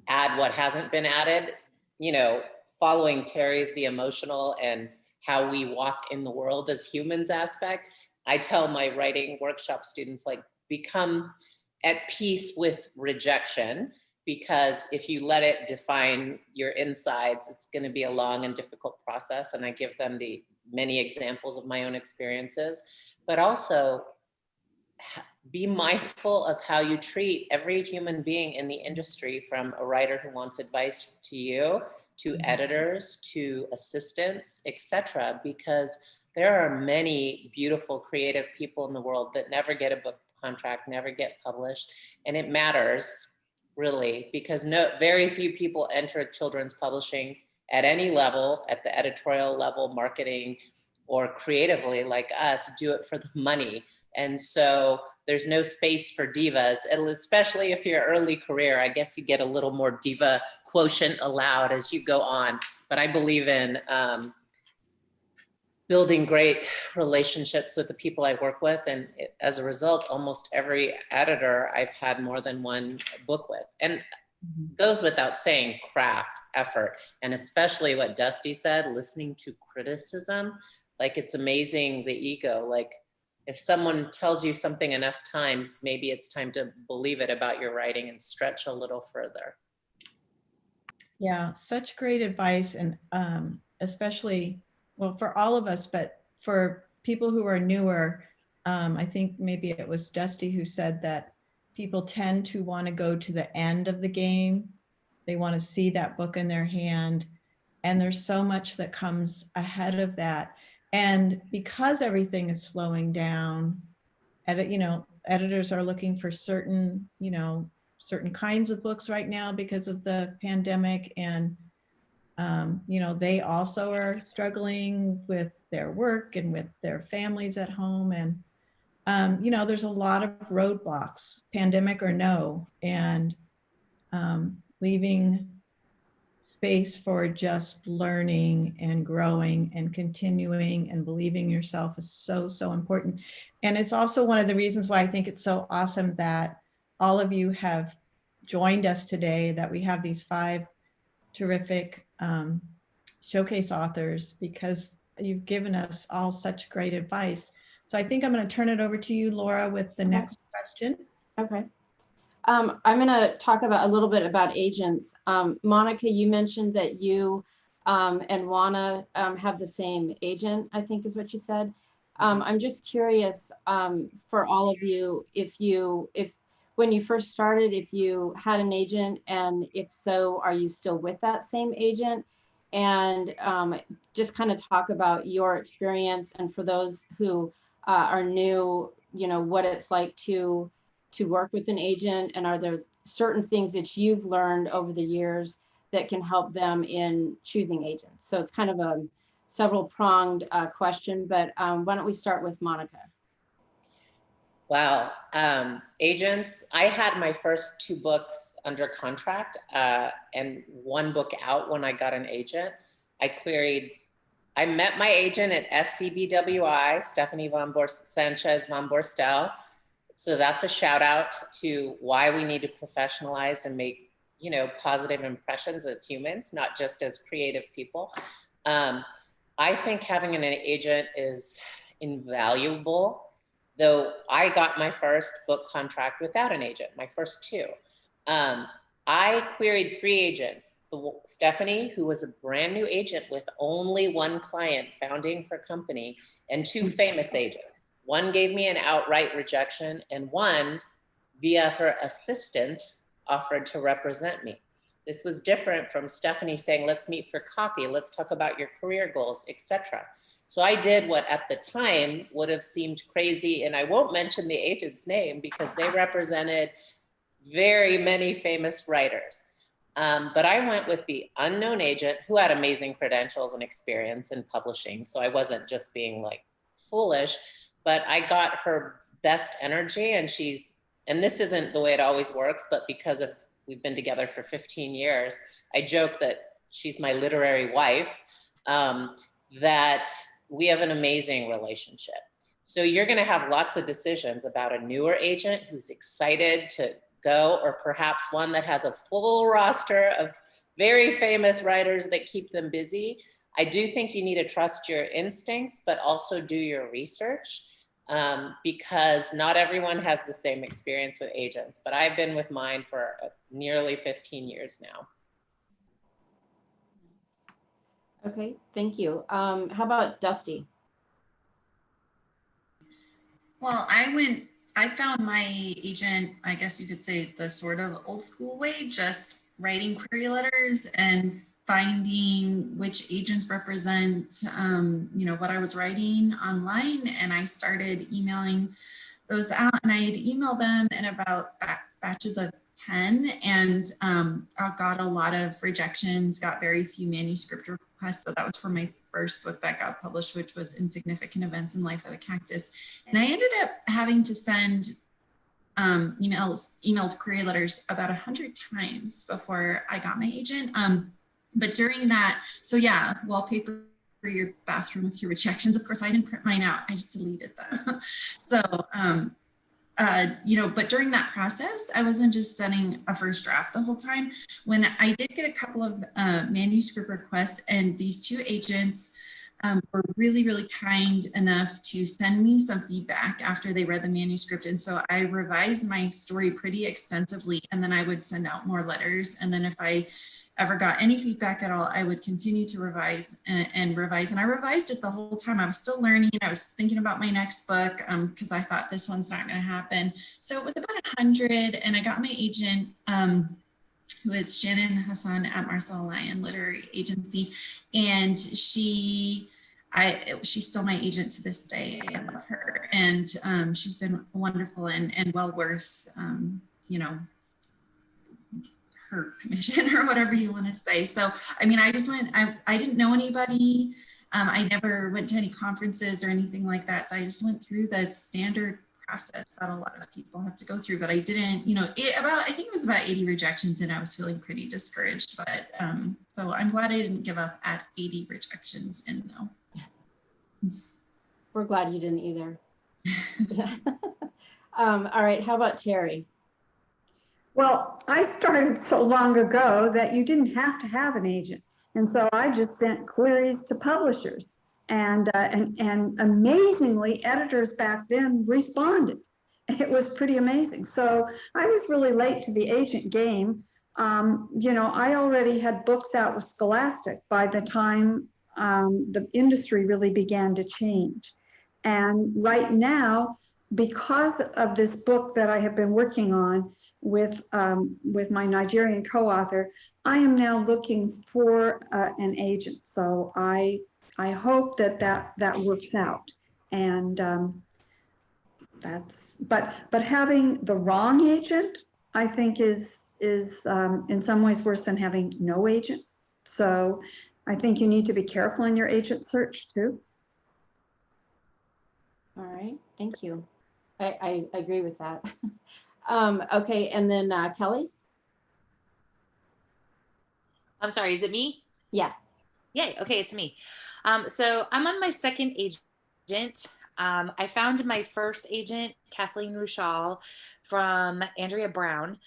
add what hasn't been added. You know, following Terry's the emotional and how we walk in the world as humans aspect. I tell my writing workshop students, like, become at peace with rejection, because if you let it define your insides, it's going to be a long and difficult process. And I give them the many examples of my own experiences, but also be mindful of how you treat every human being in the industry, from a writer who wants advice to you, to editors, to assistants, etc. Because there are many beautiful, creative people in the world that never get a book contract, never get published. And it matters really, because very few people enter children's publishing at any level, at the editorial level, marketing, or creatively like us, do it for the money. And so there's no space for divas, and especially if you're early career. I guess you get a little more diva quotient allowed as you go on. But I believe in building great relationships with the people I work with. And as a result, almost every editor I've had more than one book with. And goes without saying, craft, effort, and especially what Dusti said, listening to criticism. Like, it's amazing, the ego. Like, if someone tells you something enough times, maybe it's time to believe it about your writing and stretch a little further. Yeah, such great advice. And especially, well, for all of us, but for people who are newer, I think maybe it was Dusti who said that people tend to want to go to the end of the game. They want to see that book in their hand. And there's so much that comes ahead of that. And because everything is slowing down, editors are looking for certain kinds of books right now because of the pandemic. And, they also are struggling with their work and with their families at home. And, there's a lot of roadblocks, pandemic or no, and leaving space for just learning and growing and continuing and believing yourself is so, so important. And it's also one of the reasons why I think it's so awesome that all of you have joined us today, that we have these 5 terrific showcase authors, because you've given us all such great advice. So I think I'm going to turn it over to you, Laura, with the next question. Okay. I'm going to talk about a little bit about agents. Monica, you mentioned that you and Juana have the same agent, I think is what you said. I'm just curious for all of you, if when you first started, if you had an agent, and if so, are you still with that same agent? And just kind of talk about your experience, and for those who are new, what it's like to work with an agent, and are there certain things that you've learned over the years that can help them in choosing agents? So it's kind of a several pronged question, but why don't we start with Monica? Wow. Agents, I had my first 2 books under contract and 1 book out when I got an agent. I met my agent at SCBWI, Stephanie Sanchez von Borstel. So that's a shout out to why we need to professionalize and make, positive impressions as humans, not just as creative people. I think having an agent is invaluable, though I got my first book contract without an agent, my first 2. I queried 3 agents. Stephanie, who was a brand new agent with only 1 client founding her company, and 2 famous agents. 1 gave me an outright rejection, and 1, via her assistant, offered to represent me. This was different from Stephanie saying, let's meet for coffee, let's talk about your career goals, etc. So I did what at the time would have seemed crazy, and I won't mention the agent's name because they represented very many famous writers. But I went with the unknown agent who had amazing credentials and experience in publishing. So I wasn't just being like foolish, but I got her best energy, and this isn't the way it always works, but because we've been together for 15 years, I joke that she's my literary wife, that we have an amazing relationship. So you're gonna have lots of decisions about a newer agent who's excited to go, or perhaps one that has a full roster of very famous writers that keep them busy. I do think you need to trust your instincts, but also do your research, because not everyone has the same experience with agents, but I've been with mine for nearly 15 years now. Okay, thank you. How about Dusti? Well, I found my agent, I guess you could say, the sort of old school way, just writing query letters and finding which agents represent, what I was writing online. And I started emailing those out, and I'd email them in about batches of 10, and I got a lot of rejections, got very few manuscript requests. So that was for my first book that got published, which was Insignificant Events in Life of a Cactus. And I ended up having to send emailed query letters about 100 times before I got my agent. But during that, so yeah, wallpaper for your bathroom with your rejections. Of course, I didn't print mine out. I just deleted them. So, you know, but during that process, I wasn't just sending a first draft the whole time. When I did get a couple of manuscript requests, and these two agents were really, really kind enough to send me some feedback after they read the manuscript. And so I revised my story pretty extensively, and then I would send out more letters. And then if I ever got any feedback at all, I would continue to revise and revise. And I revised it the whole time. I was still learning. I was thinking about my next book because I thought this one's not going to happen. So it was about 100, and I got my agent, who is Shannon Hassan at Marcel Lyon Literary Agency. And she's still my agent to this day. I love her. And she's been wonderful and well worth, you know, her commission or whatever you want to say. So, I mean, I just went, I didn't know anybody. I never went to any conferences or anything like that. So I just went through the standard process that a lot of people have to go through, but I didn't, you know, I think it was about 80 rejections, and I was feeling pretty discouraged, but so I'm glad I didn't give up at 80 rejections in though. We're glad you didn't either. All right, how about Terri? Well, I started so long ago that you didn't have to have an agent. And so I just sent queries to publishers, and amazingly, editors back then responded. It was pretty amazing. So I was really late to the agent game. You know, I already had books out with Scholastic by the time the industry really began to change. And right now, because of this book that I have been working on with my Nigerian co-author, I am now looking for an agent. So I hope that works out. And but having the wrong agent, I think is in some ways worse than having no agent. So I think you need to be careful in your agent search too. All right, thank you. I agree with that. Okay, and then Kelly? I'm sorry, is it me? Yeah. Yay, okay, it's me. So I'm on my second agent. I found my first agent, Kathleen Ruschal, from Andrea Brown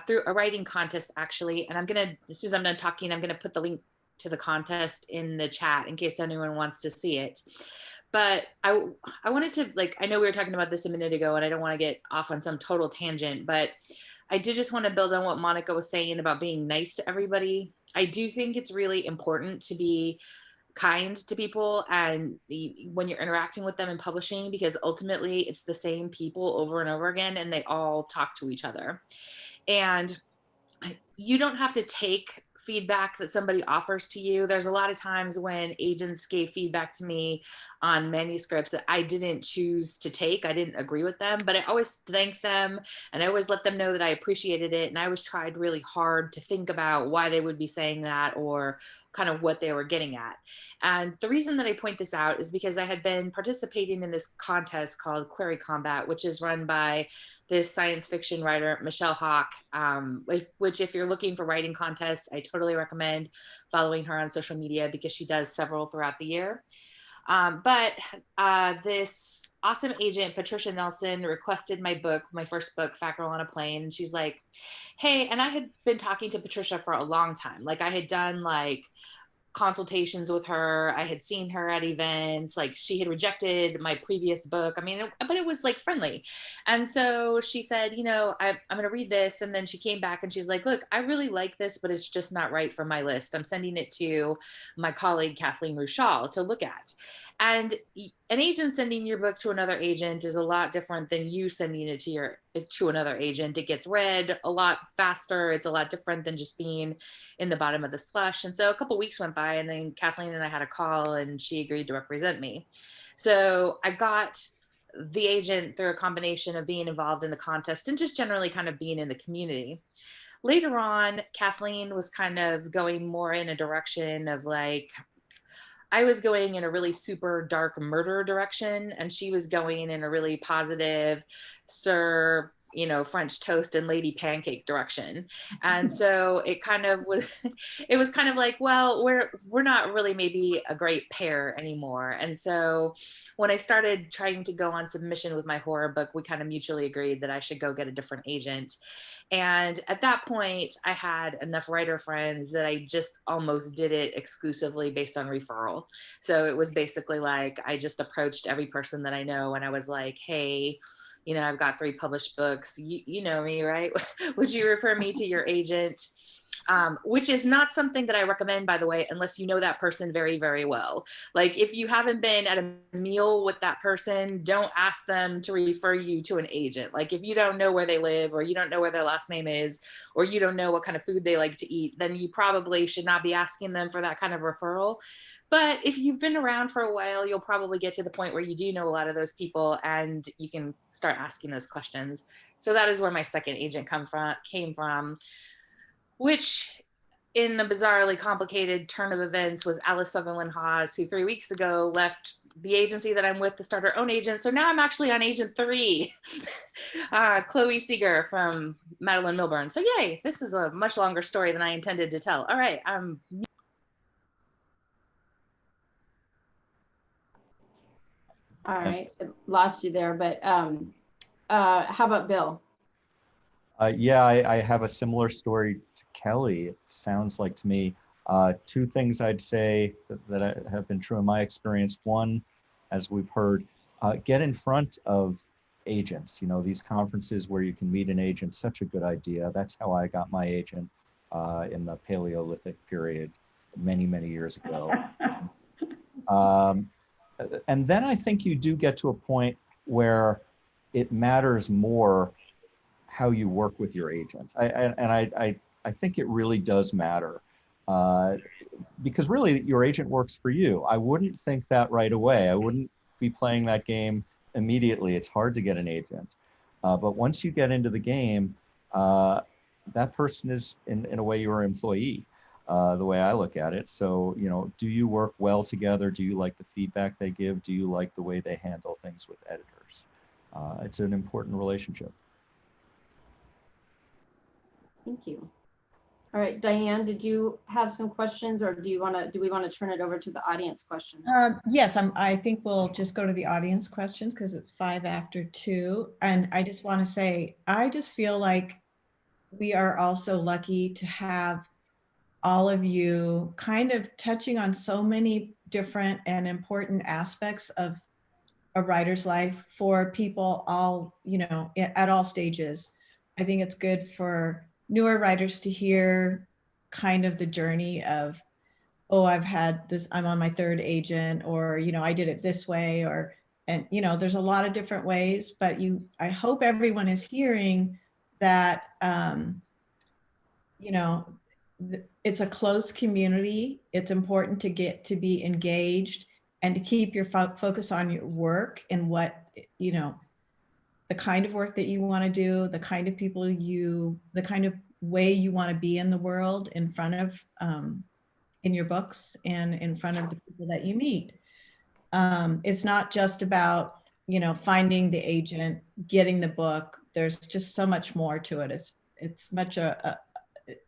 through a writing contest, actually. And I'm gonna, as soon as I'm done talking, I'm gonna put the link to the contest in the chat in case anyone wants to see it. But I wanted to, like, I know we were talking about this a minute ago, and I don't want to get off on some total tangent, but I did just want to build on what Monica was saying about being nice to everybody. I do think it's really important to be kind to people and when you're interacting with them in publishing, because ultimately it's the same people over and over again, and they all talk to each other. And you don't have to take feedback that somebody offers to you. There's a lot of times when agents gave feedback to me on manuscripts that I didn't choose to take. I didn't agree with them, but I always thanked them, and I always let them know that I appreciated it. And I always tried really hard to think about why they would be saying that or kind of what they were getting at. And the reason that I point this out is because I had been participating in this contest called Query Combat, which is run by this science fiction writer, Michelle Hawk, which if you're looking for writing contests, I totally recommend following her on social media because she does several throughout the year. But this awesome agent, Patricia Nelson, requested my book, my first book, Fat Girl on a Plane. And she's like, hey, and I had been talking to Patricia for a long time. Like I had done like consultations with her. I had seen her at events. Like she had rejected my previous book. I mean, but it was like friendly. And so she said, you know, I'm going to read this. And then she came back and she's like, look, I really like this, but it's just not right for my list. I'm sending it to my colleague, Kathleen Ruschal, to look at. And an agent sending your book to another agent is a lot different than you sending it to another agent. It gets read a lot faster. It's a lot different than just being in the bottom of the slush. And so a couple weeks went by, and then Kathleen and I had a call, and she agreed to represent me. So I got the agent through a combination of being involved in the contest and just generally kind of being in the community. Later on, Kathleen was kind of going more in a direction of like, I was going in a really super dark murder direction, and she was going in a really positive, sir, you know, French toast and lady pancake direction. And so it kind of was, it was kind of like, well, we're not really maybe a great pair anymore. And so when I started trying to go on submission with my horror book, we kind of mutually agreed that I should go get a different agent. And at that point, I had enough writer friends that I just almost did it exclusively based on referral. So it was basically like, I just approached every person that I know and I was like, hey, you know, I've got 3 published books. You know me, right? Would you refer me to your agent? Which is not something that I recommend, by the way, unless you know that person very, very well. Like if you haven't been at a meal with that person, don't ask them to refer you to an agent. Like if you don't know where they live, or you don't know where their last name is, or you don't know what kind of food they like to eat, then you probably should not be asking them for that kind of referral. But if you've been around for a while, you'll probably get to the point where you do know a lot of those people and you can start asking those questions. So that is where my second agent came from, which in a bizarrely complicated turn of events was Alice Sutherland Hawes, who 3 weeks ago left the agency that I'm with to start her own agent. So now I'm actually on agent 3, Chloe Seeger from Madeline Milburn. So yay, this is a much longer story than I intended to tell. All right, All right, lost you there, but how about Bill? Yeah, I have a similar story to Kelly. It sounds like to me, 2 things I'd say that have been true in my experience. One, as we've heard, get in front of agents. You know, these conferences where you can meet an agent, such a good idea. That's how I got my agent in the Paleolithic period many, many years ago. And then I think you do get to a point where it matters more how you work with your agent. I think it really does matter because really your agent works for you. I wouldn't think that right away. I wouldn't be playing that game immediately. It's hard to get an agent. But once you get into the game, that person is in a way your employee. The way I look at it. So, you know, do you work well together? Do you like the feedback they give? Do you like the way they handle things with editors? It's an important relationship. Thank you. All right, Dianne, did you have some questions, or do we want to turn it over to the audience questions? Yes, I think we'll just go to the audience questions because it's 5 after 2. And I just want to say, I just feel like we are also lucky to have all of you kind of touching on so many different and important aspects of a writer's life for people all, you know, at all stages. I think it's good for newer writers to hear kind of the journey of, oh, I've had this, I'm on my 3rd agent, or, you know, I did it this way, or, and, you know, there's a lot of different ways, but I hope everyone is hearing that, you know, it's a close community. It's important to get to be engaged and to keep your focus on your work and what, you know, the kind of work that you want to do, the kind of people the kind of way you want to be in the world in front of, in your books and in front of the people that you meet. It's not just about, you know, finding the agent, getting the book. There's just so much more to it.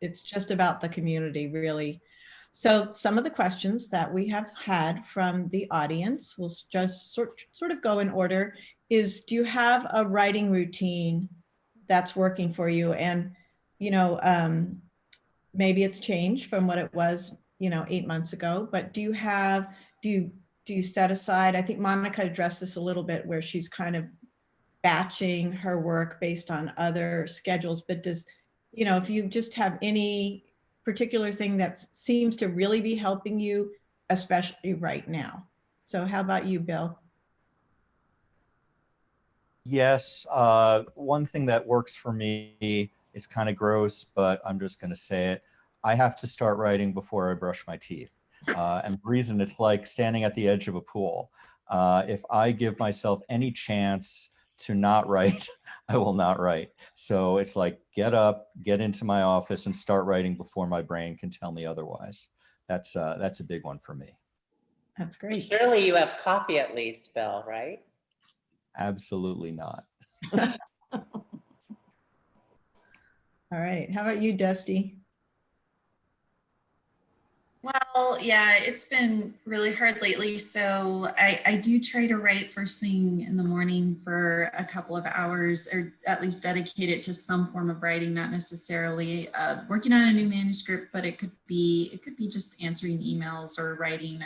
It's just about the community, really. So some of the questions that we have had from the audience, we'll just sort of go in order, is do you have a writing routine that's working for you? And, you know, maybe it's changed from what it was, you know, 8 months ago, but do you set aside, I think Monica addressed this a little bit where she's kind of batching her work based on other schedules, but does, you know, if you just have any particular thing that seems to really be helping you, especially right now. So how about you, Bill? Yes, one thing that works for me is kind of gross, but I'm just going to say it. I have to start writing before I brush my teeth. And the reason, it's like standing at the edge of a pool. If I give myself any chance to not write, I will not write. So it's like, get up, get into my office and start writing before my brain can tell me otherwise. That's a big one for me. That's great. Surely you have coffee at least, Bill, right? Absolutely not. All right. How about you, Dusty? Well, yeah, it's been really hard lately. So I do try to write first thing in the morning for a couple of hours, or at least dedicate it to some form of writing, not necessarily working on a new manuscript, but it could be just answering emails or writing,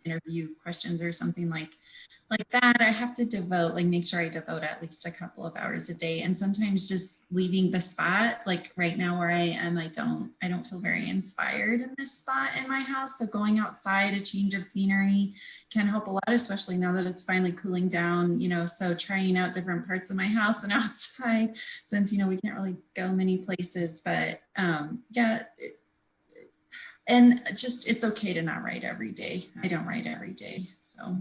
interview questions or something like that. I have to make sure I devote at least a couple of hours a day. And sometimes just leaving the spot, like right now where I am, I don't feel very inspired in this spot in my house. So going outside, a change of scenery can help a lot, especially now that it's finally cooling down, so trying out different parts of my house and outside, since, we can't really go many places, but and just, it's okay to not write every day. I don't write every day, so.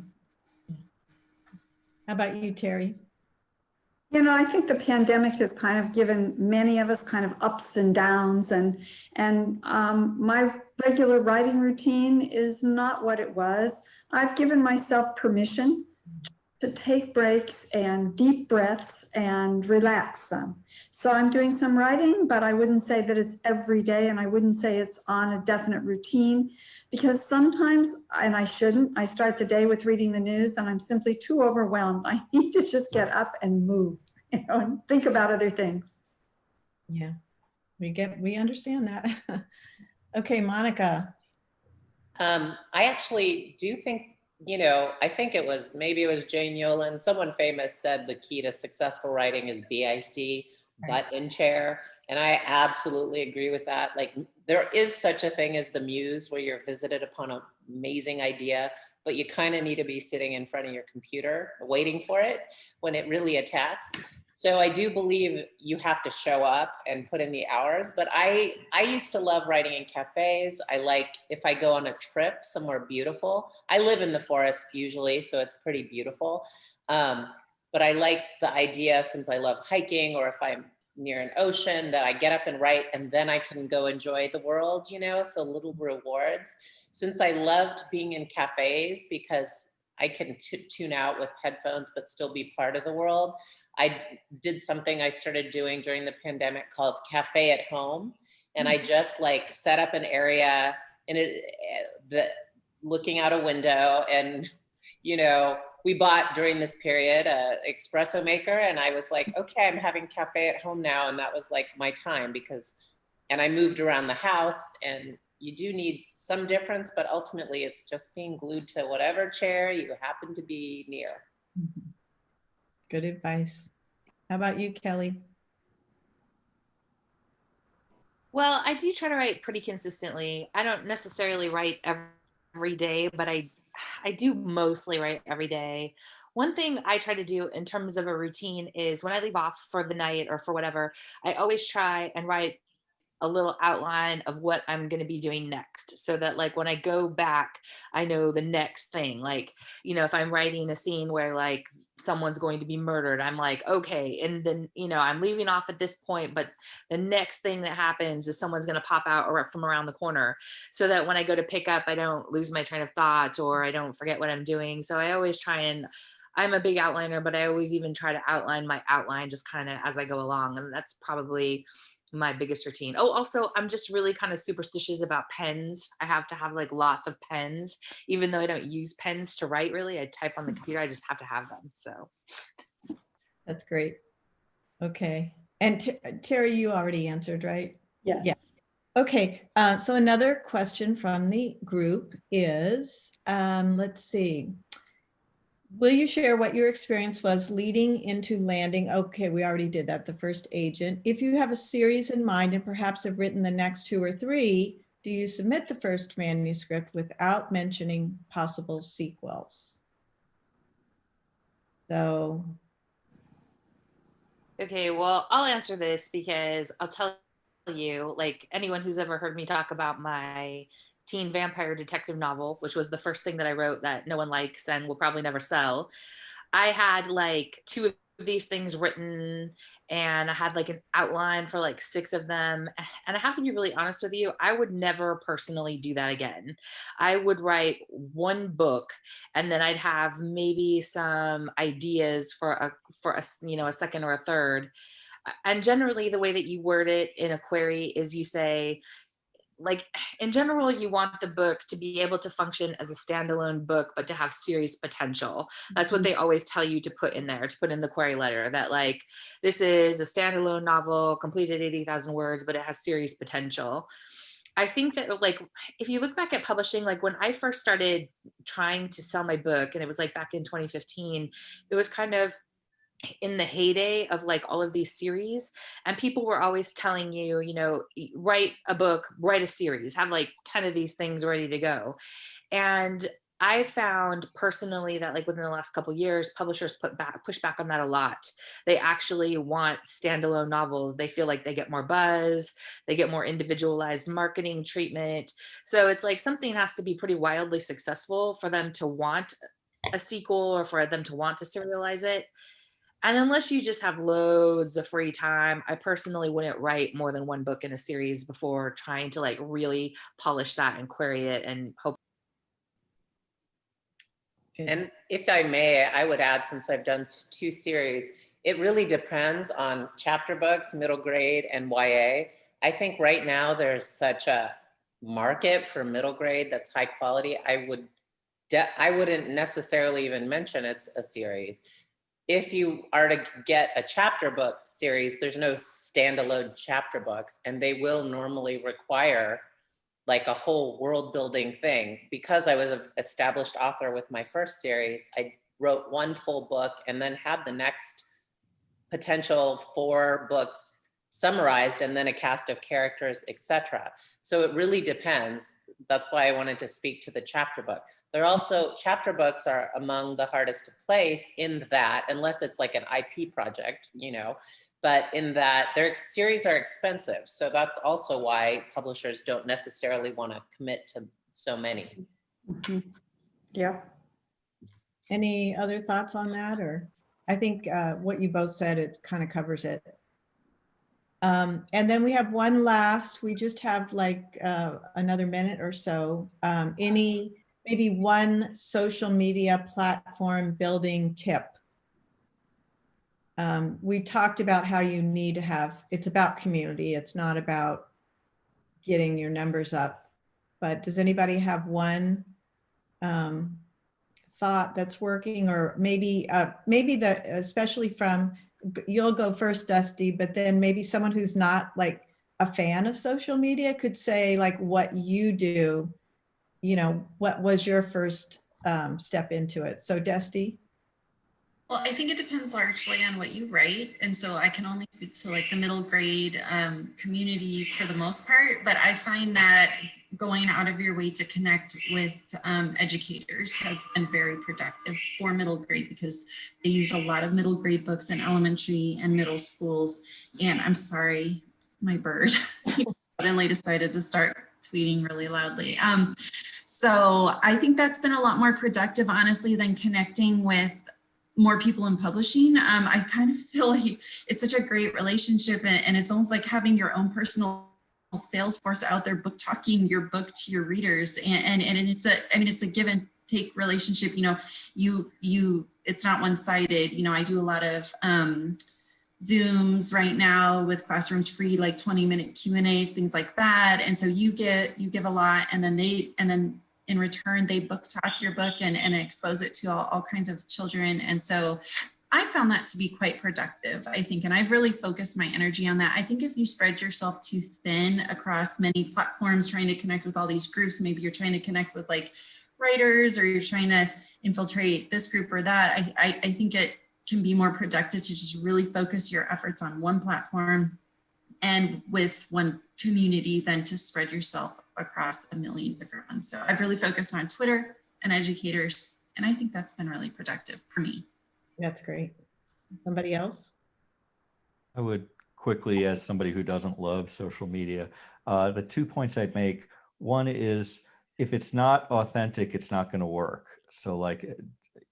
How about you, Terry? I think the pandemic has kind of given many of us kind of ups and downs, and my regular writing routine is not what it was. I've given myself permission to take breaks and deep breaths and relax some. So I'm doing some writing, but I wouldn't say that it's every day, and I wouldn't say it's on a definite routine, because sometimes, and I shouldn't, I start the day with reading the news and I'm simply too overwhelmed. I need to just get up and move, and think about other things. Yeah, we understand that. Okay, Monica. I actually do think, I think maybe it was Jane Yolen, someone famous said the key to successful writing is BIC, butt in chair. And I absolutely agree with that. Like, there is such a thing as the muse, where you're visited upon an amazing idea, but you kind of need to be sitting in front of your computer waiting for it when it really attacks. So I do believe you have to show up and put in the hours, but I used to love writing in cafes. I like, if I go on a trip somewhere beautiful, I live in the forest usually, so it's pretty beautiful. But I like the idea, since I love hiking, or if I'm near an ocean, that I get up and write, and then I can go enjoy the world, so little rewards. Since I loved being in cafes because I can tune out with headphones but still be part of the world, I did something I started doing during the pandemic called Cafe at Home. And I just set up an area in looking out a window, and, we bought during this period a espresso maker, and I was like, okay, I'm having cafe at home now. And that was my time, and I moved around the house, and you do need some difference, but ultimately it's just being glued to whatever chair you happen to be near. Good advice. How about you, Kelly? Well, I do try to write pretty consistently. I don't necessarily write every day, but I do mostly write every day. One thing I try to do in terms of a routine is, when I leave off for the night or for whatever, I always try and write a little outline of what I'm going to be doing next, so that when I go back, I know the next thing. If I'm writing a scene where someone's going to be murdered, I'm like, okay, and then I'm leaving off at this point, but the next thing that happens is someone's going to pop out or from around the corner, so that when I go to pick up, I don't lose my train of thought, or I don't forget what I'm doing. So I always try, and I'm a big outliner, but I always even try to outline my outline just kind of as I go along, and that's probably my biggest routine. Oh, also, I'm just really kind of superstitious about pens. I have to have lots of pens, even though I don't use pens to write really. I type on the computer, I just have to have them. So that's great. Okay. And Terry, you already answered, right? Yes. Yeah. Okay. So another question from the group is, let's see. Will you share what your experience was leading into landing? Okay, we already did that, the first agent. If you have a series in mind and perhaps have written the next 2 or 3, do you submit the first manuscript without mentioning possible sequels? So. Okay, well, I'll answer this, because I'll tell you, anyone who's ever heard me talk about my teen vampire detective novel, which was the first thing that I wrote that no one likes and will probably never sell. I had like 2 of these things written, and I had like an outline for like 6 of them. And I have to be really honest with you, I would never personally do that again. I would write 1 book, and then I'd have maybe some ideas for a you know, a second or a third. And generally the way that you word it in a query is you say, like, in general, you want the book to be able to function as a standalone book, but to have series potential. That's what they always tell you to put in there, to put in the query letter, that like, this is a standalone novel, completed 80,000 words, but it has series potential. I think that like, if you look back at publishing, like when I first started trying to sell my book, and it was like back in 2015, it was kind of in the heyday of like all of these series, and people were always telling you, you know, write a book, write a series, have like 10 of these things ready to go. And I found personally that like within the last couple of years, publishers push back on that a lot. They actually want standalone novels. They feel like they get more buzz, they get more individualized marketing treatment. So it's like something has to be pretty wildly successful for them to want a sequel or for them to want to serialize it. And unless you just have loads of free time, I personally wouldn't write more than 1 book in a series before trying to like really polish that and query it and hope. And if I may, I would add, since I've done 2 series, it really depends on chapter books, middle grade, and YA. I think right now there's such a market for middle grade that's high quality. I wouldn't necessarily even mention it's a series. If you are to get a chapter book series, there's no standalone chapter books, and they will normally require like a whole world building thing. Because I was an established author with my first series, I wrote 1 full book and then had the next potential 4 books summarized, and then a cast of characters, etc. So it really depends. That's why I wanted to speak to the chapter book. They're also, chapter books are among the hardest to place in that, unless it's like an IP project, you know, but in that their series are expensive. So that's also why publishers don't necessarily want to commit to so many. Yeah. Any other thoughts on that? Or I think what you both said, it kind of covers it. And then we have one last, we just have like another minute or so. Maybe one social media platform building tip. We talked about how you need to have, it's about community. It's not about getting your numbers up, but does anybody have one thought that's working? Or maybe especially from, you'll go first, Dusty, but then maybe someone who's not like a fan of social media could say like what you do, you know, what was your first step into it? So Dusty. Well, I think it depends largely on what you write. And so I can only speak to like the middle grade community for the most part, but I find that going out of your way to connect with educators has been very productive for middle grade, because they use a lot of middle grade books in elementary and middle schools. And I'm sorry, it's my bird. Suddenly decided to start tweeting really loudly. So I think that's been a lot more productive, honestly, than connecting with more people in publishing. I kind of feel like it's such a great relationship, and it's almost like having your own personal sales force out there book talking your book to your readers. And it's a give and take relationship. You know, it's not one-sided. You know, I do a lot of Zooms right now with Classrooms Free, like 20-minute Q&As, things like that. And so you give a lot, and then in return, they book talk your book and expose it to all kinds of children. And so I found that to be quite productive, I think, and I've really focused my energy on that. I think if you spread yourself too thin across many platforms, trying to connect with all these groups, maybe you're trying to connect with like writers, or you're trying to infiltrate this group or that, I think it can be more productive to just really focus your efforts on one platform and with one community than to spread yourself across a million different ones. So I've really focused on Twitter and educators, and I think that's been really productive for me. That's great. Somebody else? I would quickly, as somebody who doesn't love social media, the 2 points I'd make. One is if it's not authentic, it's not going to work. So like,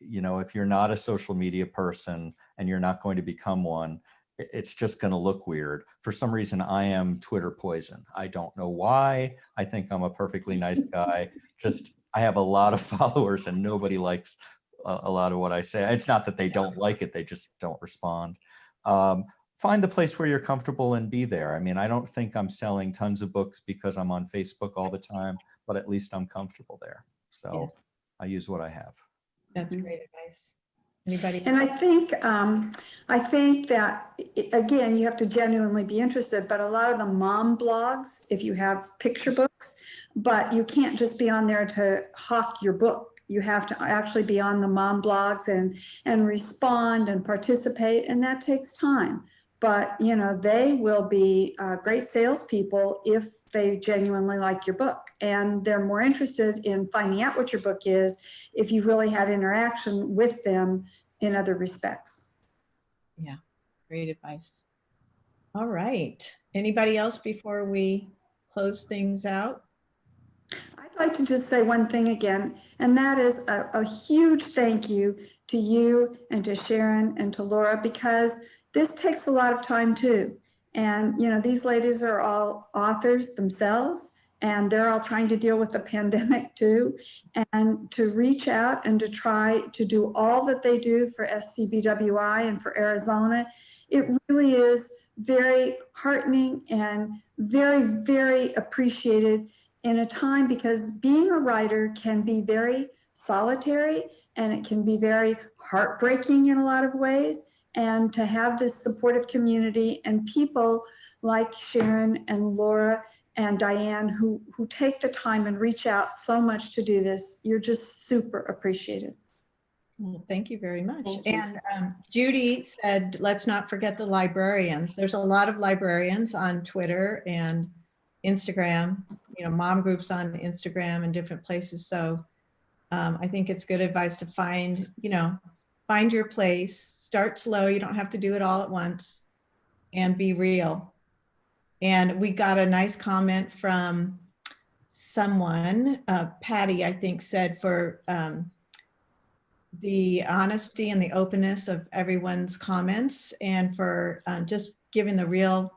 you know, if you're not a social media person and you're not going to become one, it's just going to look weird. For some reason, I am Twitter poison. I don't know why. I think I'm a perfectly nice guy. Just, I have a lot of followers and nobody likes a lot of what I say. It's not that they don't like it, they just don't respond. Find the place where you're comfortable and be there. I mean, I don't think I'm selling tons of books because I'm on Facebook all the time, but at least I'm comfortable there. So Yes. I use what I have. That's great advice. Anybody? And I think that, again, you have to genuinely be interested, but a lot of the mom blogs, if you have picture books, but you can't just be on there to hawk your book. You have to actually be on the mom blogs and respond and participate, and that takes time. But, you know, they will be great salespeople if they genuinely like your book. And they're more interested in finding out what your book is if you've really had interaction with them in other respects. Yeah, great advice. All right. Anybody else before we close things out? I'd like to just say one thing again, and that is a huge thank you to you and to Sharon and to Laura, because this takes a lot of time too. And, you know, these ladies are all authors themselves, and they're all trying to deal with the pandemic too. And to reach out and to try to do all that they do for SCBWI and for Arizona, it really is very heartening and very, very appreciated in a time, because being a writer can be very solitary and it can be very heartbreaking in a lot of ways. And to have this supportive community and people like Sharon and Laura and Dianne who take the time and reach out so much to do this, you're just super appreciated. Well, thank you very much. Thank you. And Judy said, let's not forget the librarians. There's a lot of librarians on Twitter and Instagram, you know, mom groups on Instagram and different places. So I think it's good advice to find, you know, find your place, start slow. You don't have to do it all at once, and be real. And we got a nice comment from someone, Patty, I think, said for the honesty and the openness of everyone's comments, and for just giving the real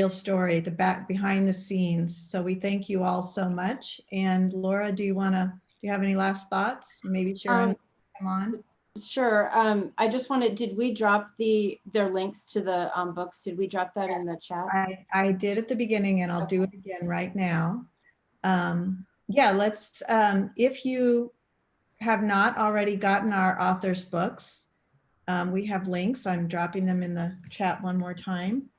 story, the behind the scenes. So we thank you all so much. And Laura, do you have any last thoughts? Maybe Sharon, come on. Sure. I just wanted, did we drop their links to the books? Did we drop that in the chat? I did at the beginning, and I'll do it again right now. Yeah, let's, if you have not already gotten our authors' books, we have links. I'm dropping them in the chat one more time.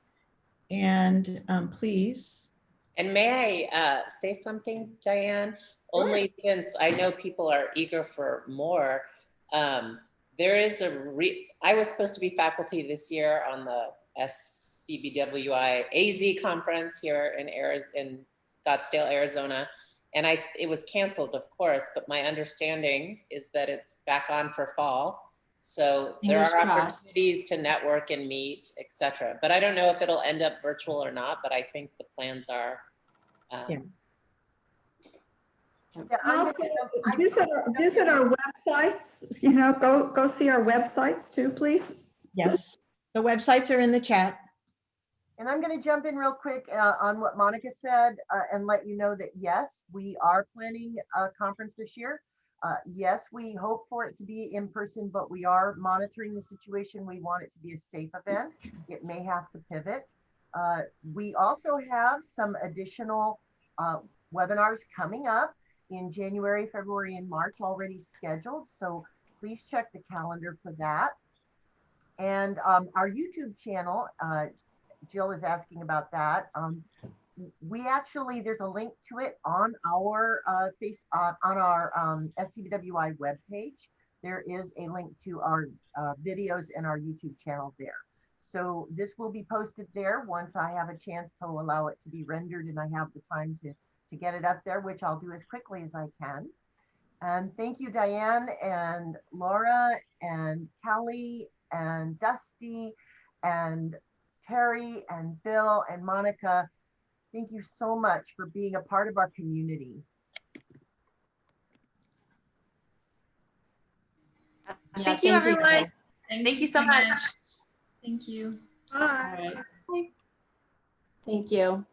And please. And may I say something, Dianne? Only since I know people are eager for more. There is I was supposed to be faculty this year on the SCBWI AZ conference here in Scottsdale, Arizona. And it was canceled, of course, but my understanding is that it's back on for fall. So there are opportunities to network and meet, etc. But I don't know if it'll end up virtual or not, but I think the plans are. Yeah, visit our websites, you know, go see our websites too, please. Yes, the websites are in the chat. And I'm going to jump in real quick on what Monica said and let you know that, yes, we are planning a conference this year. Yes, we hope for it to be in person, but we are monitoring the situation. We want it to be a safe event. It may have to pivot. We also have some additional webinars coming up in January, February, and March already scheduled. So please check the calendar for that. And our YouTube channel, Jill is asking about that. We actually, there's a link to it on our SCBWI webpage. There is a link to our videos and our YouTube channel there. So this will be posted there once I have a chance to allow it to be rendered and I have the time to get it up there, which I'll do as quickly as I can. And thank you, Dianne and Laura and Kelly and Dusty and Terry and Bill and Monica. Thank you so much for being a part of our community. Yeah, Thank you, everyone. Heather. Thank you so much. Thank you. All Bye. right. Thank you.